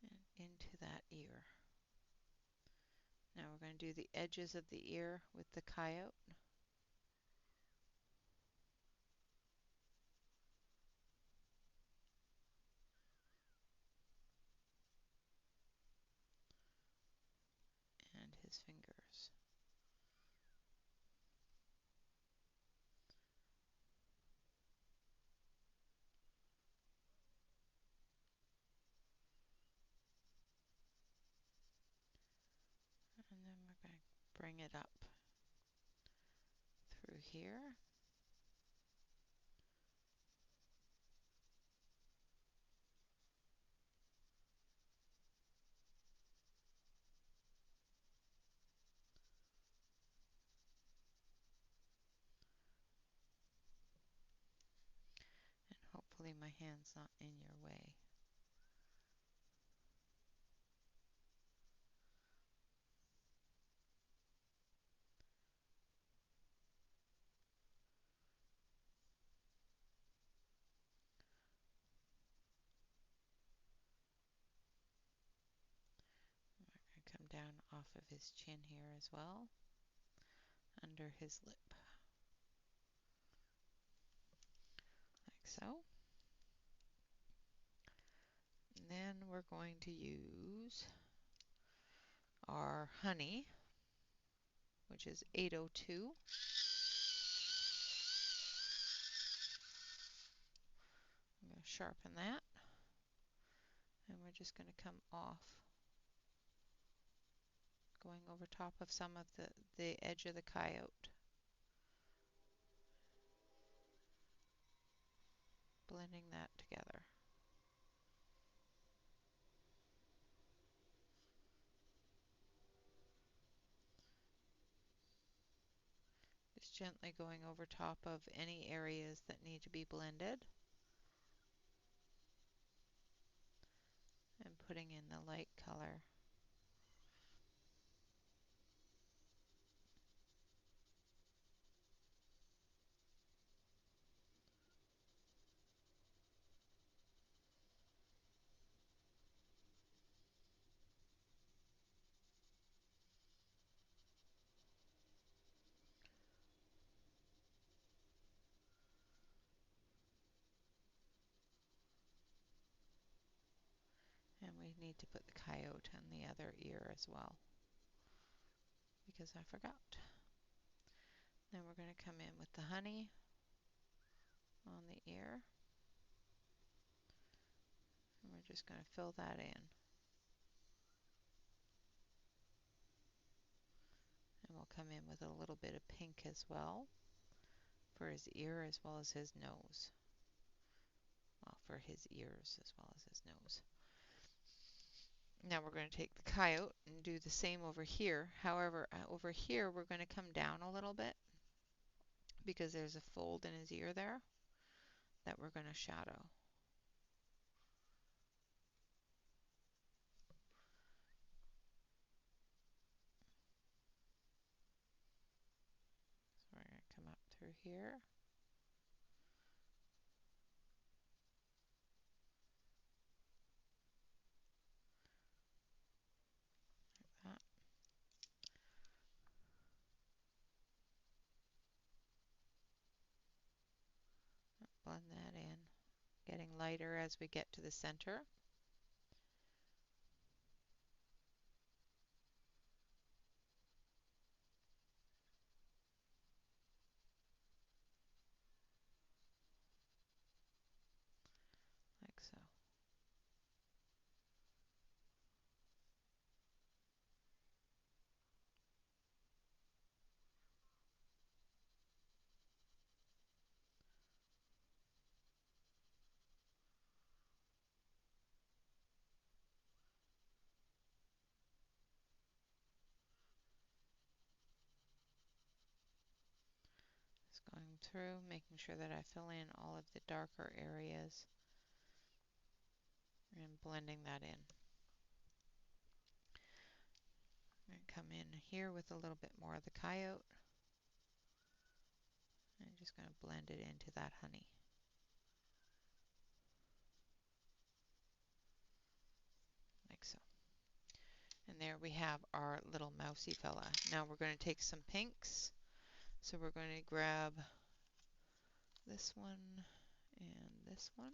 And into that ear. Now we're going to do the edges of the ear with the coyote. And his fingers. And then we're going to bring it up through here. And hopefully my hand's not in your way. We're going to come down off of his chin here as well, under his lip, like so. And then we're going to use our honey, which is 802. I'm going to sharpen that, and we're just going to come off, going over top of some of the edge of the coyote, blending that together. Just gently going over top of any areas that need to be blended, and putting in the light color. And we need to put the coyote on the other ear as well, because I forgot. Then we're going to come in with the honey on the ear, and we're just going to fill that in. And we'll come in with a little bit of pink as well for his ear as well as his nose. Well, for his ears as well as his nose. Now we're going to take the coyote and do the same over here. However, over here we're going to come down a little bit because there's a fold in his ear there that we're going to shadow. So we're going to come up through here. Like that. Blend that in, getting lighter as we get to the center. Like so. Just going through, making sure that I fill in all of the darker areas and blending that in. I'm going to come in here with a little bit more of the coyote I'm just going to blend it into that honey. Like so. And there we have our little mousy fella. Now we're going to take some pinks. So we're going to grab this one and this one.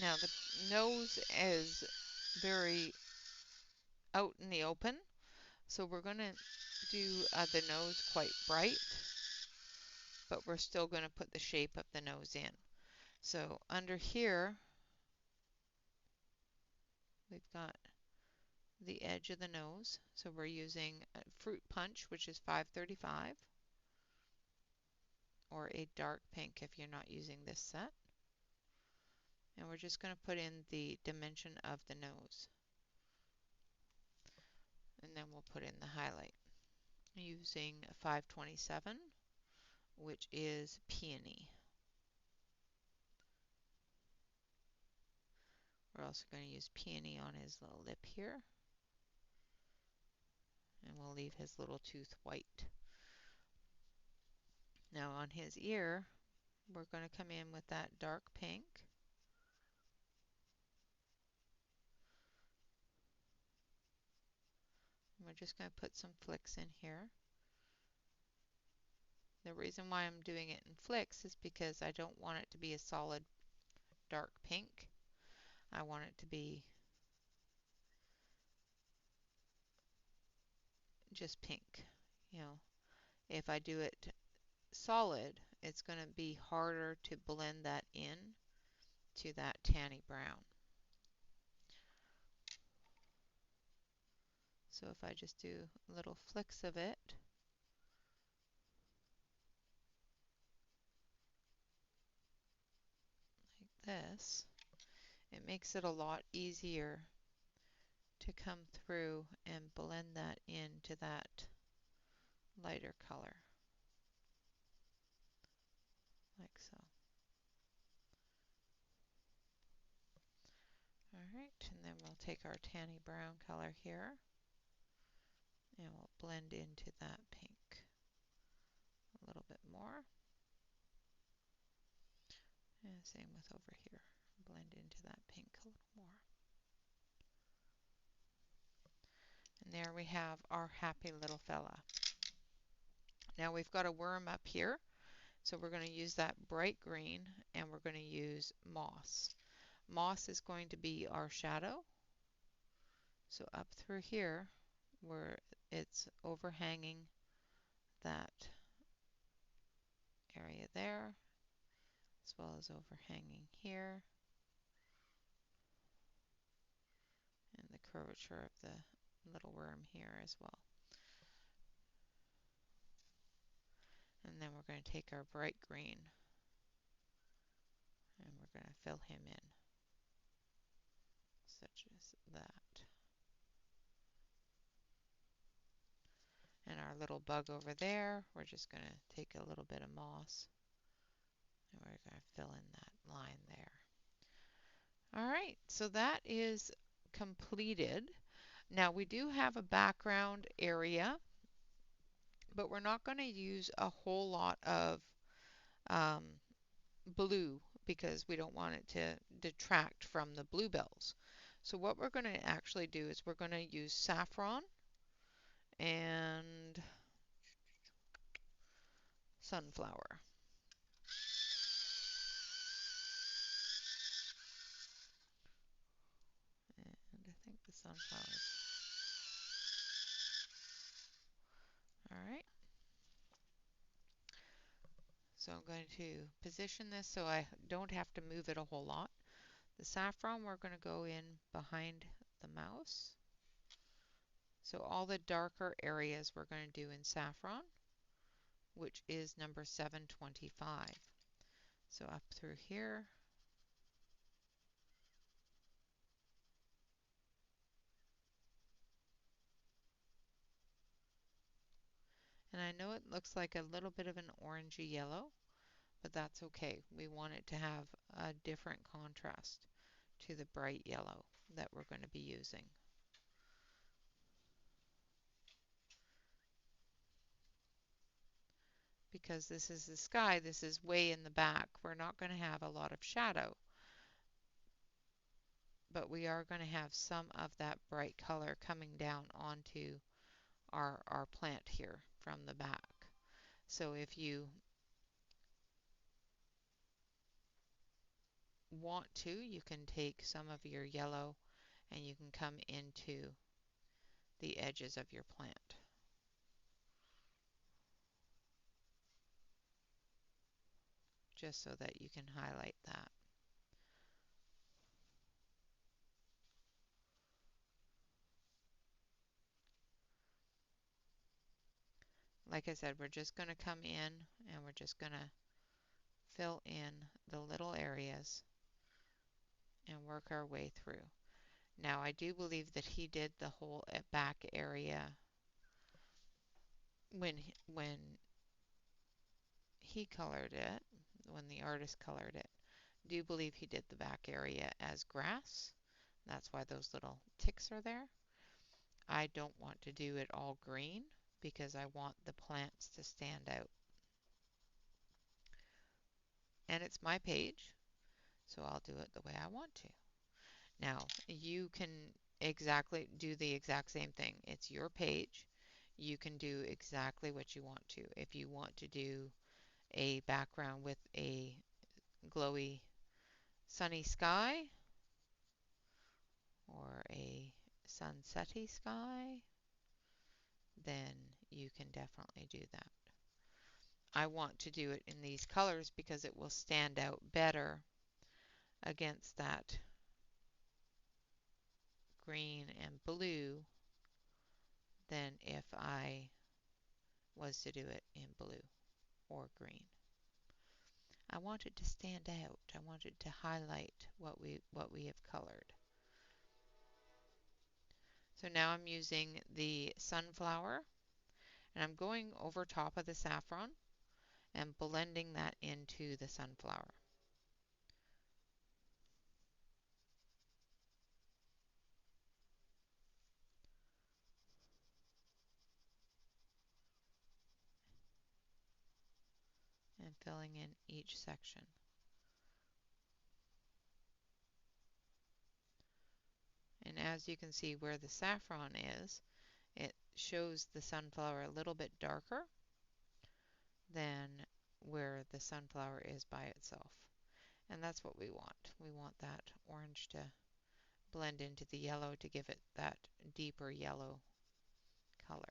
Now the nose is very out in the open, so we're going to do the nose quite bright, but we're still going to put the shape of the nose in. So under here, we've got the edge of the nose. So we're using a Fruit Punch, which is 535, or a dark pink if you're not using this set. And we're just going to put in the dimension of the nose. And then we'll put in the highlight using 527, which is Peony. We're also going to use Peony on his little lip here. And we'll leave his little tooth white. Now on his ear, we're going to come in with that dark pink. And we're just going to put some flicks in here. The reason why I'm doing it in flicks is because I don't want it to be a solid dark pink. I want it to be just pink. You know, if I do it solid, it's going to be harder to blend that in to that tanny brown. So if I just do little flicks of it, like this, it makes it a lot easier to come through and blend that into that lighter color, like so. Alright, and then we'll take our tanny brown color here and we'll blend into that pink a little bit more. And same with over here. Blend into that pink a little more. And there we have our happy little fella. Now we've got a worm up here, so we're going to use that bright green and we're going to use moss. Moss is going to be our shadow. So up through here, where it's overhanging that area there, as well as overhanging here, and the curvature of the little worm here as well. And then we're going to take our bright green and we're going to fill him in, such as that. And our little bug over there, we're just going to take a little bit of moss and we're going to fill in that line there. Alright, so that is completed. Now we do have a background area, but we're not going to use a whole lot of um, blue because we don't want it to detract from the bluebells. So what we're going to actually do is we're going to use saffron and sunflower. And I think the sunflower. Alright. So I'm going to position this so I don't have to move it a whole lot. The saffron, we're going to go in behind the mouse. So all the darker areas we're going to do in saffron, which is number 725. So up through here. And I know it looks like a little bit of an orangey yellow, but that's okay. We want it to have a different contrast to the bright yellow that we're going to be using. because this is the sky, this is way in the back. We're not going to have a lot of shadow, but we are going to have some of that bright color coming down onto our plant here from the back. So if you want to, you can take some of your yellow and you can come into the edges of your plant. Just so that you can highlight that. Like I said, we're just going to come in and we're just going to fill in the little areas and work our way through. Now I do believe that he did the whole back area when he colored it, when the artist colored it. I do believe he did the back area as grass. That's why those little ticks are there. I don't want to do it all green because I want the plants to stand out. And it's my page, so I'll do it the way I want to. Now, you can exactly do the exact same thing. It's your page. You can do exactly what you want to. If you want to do a background with a glowy sunny sky or a sunsetty sky, then you can definitely do that. I want to do it in these colors because it will stand out better against that green and blue than if I was to do it in blue or green. I want it to stand out. I want it to highlight what we have colored. So now I'm using the sunflower and I'm going over top of the saffron and blending that into the sunflower. And filling in each section. And as you can see where the saffron is, it shows the sunflower a little bit darker than where the sunflower is by itself. And that's what we want. We want that orange to blend into the yellow to give it that deeper yellow color.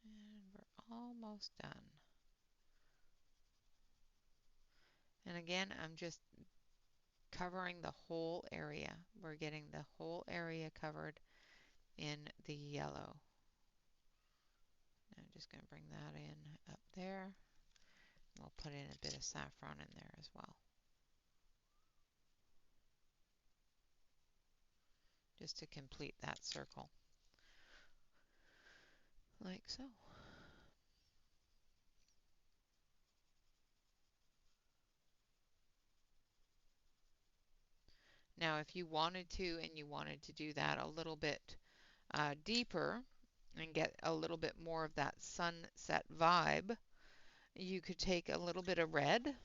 And we're almost done. And again, I'm just covering the whole area. We're getting the whole area covered in the yellow. I'm just going to bring that in up there. We'll put in a bit of saffron in there as well. Just to complete that circle. Like so. Now if you wanted to and you wanted to do that a little bit deeper and get a little bit more of that sunset vibe, you could take a little bit of red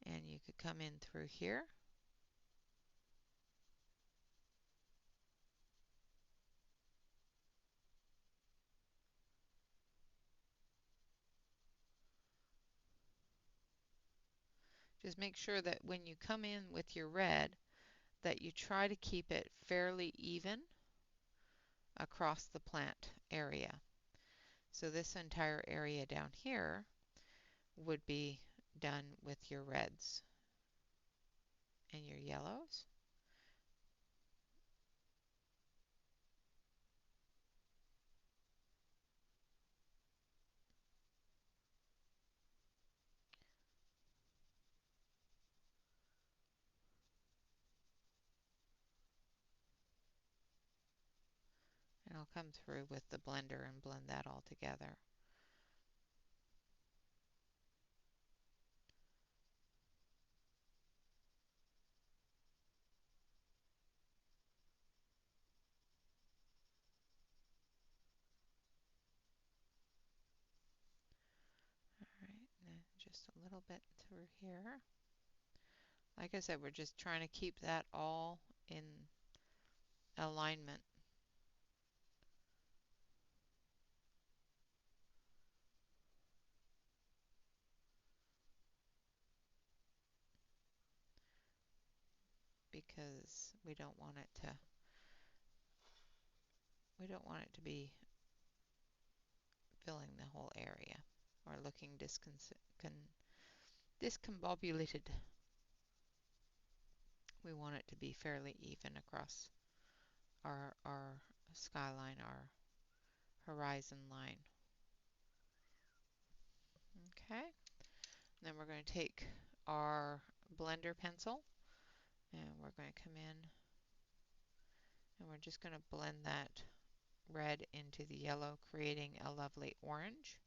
and you could come in through here. Just make sure that when you come in with your red that you try to keep it fairly even across the plant area. So this entire area down here would be done with your reds and your yellows. And I'll come through with the blender and blend that all together. All right, and then just a little bit through here. Like I said, we're just trying to keep that all in alignment. Because we don't want it to be filling the whole area or looking discombobulated. We want it to be fairly even across our skyline, our horizon line. Okay, and then we're going to take our blender pencil and we're going to come in and we're just going to blend that red into the yellow, creating a lovely orange.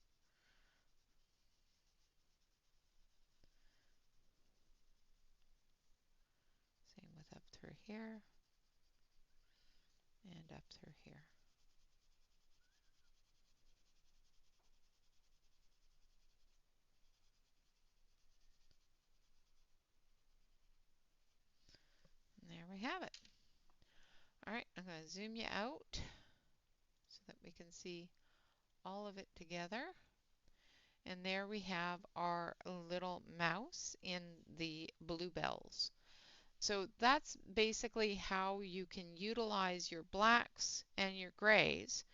Same with up through here and up through here. And there we have it. All right, I'm going to zoom you out so that we can see all of it together. And there we have our little mouse in the bluebells. So that's basically how you can utilize your blacks and your grays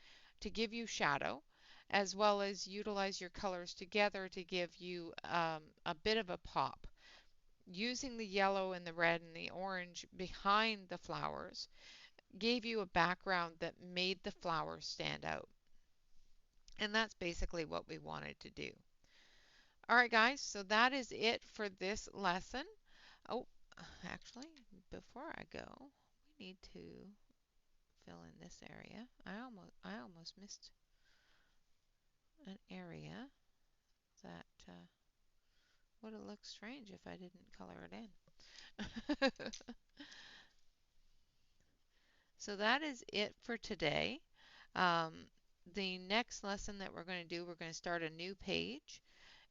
to give you shadow, as well as utilize your colors together to give you a bit of a pop. Using the yellow and the red and the orange behind the flowers gave you a background that made the flowers stand out. And that's basically what we wanted to do. All right, guys, so that is it for this lesson. Oh, actually, before I go, we need to fill in this area. I almost missed an area that would have looked strange if I didn't color it in. So that is it for today. Um, the next lesson that we're going to do, we're going to start a new page.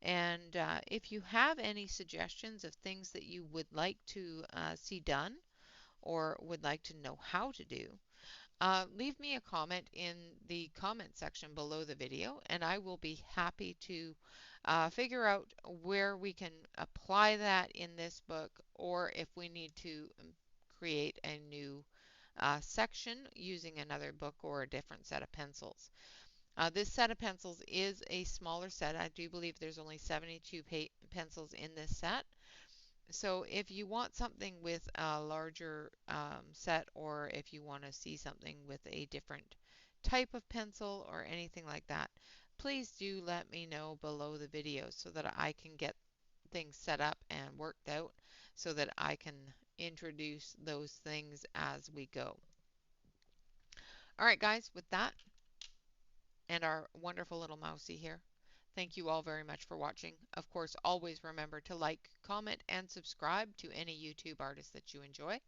And if you have any suggestions of things that you would like to see done or would like to know how to do, leave me a comment in the comment section below the video, and I will be happy to figure out where we can apply that in this book, or if we need to create a new section using another book or a different set of pencils. This set of pencils is a smaller set. I do believe there's only 72 pencils in this set. So if you want something with a larger set, or if you want to see something with a different type of pencil or anything like that, please do let me know below the video so that I can get things set up and worked out so that I can introduce those things as we go. All right, guys, with that and our wonderful little mousey here, thank you all very much for watching. Of course, always remember to like, comment, and subscribe to any YouTube artist that you enjoy.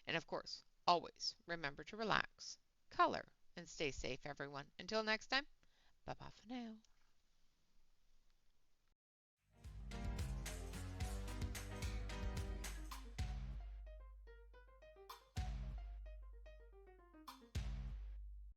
And of course, always remember to relax, color, and stay safe, everyone. Until next time, bye-bye for now.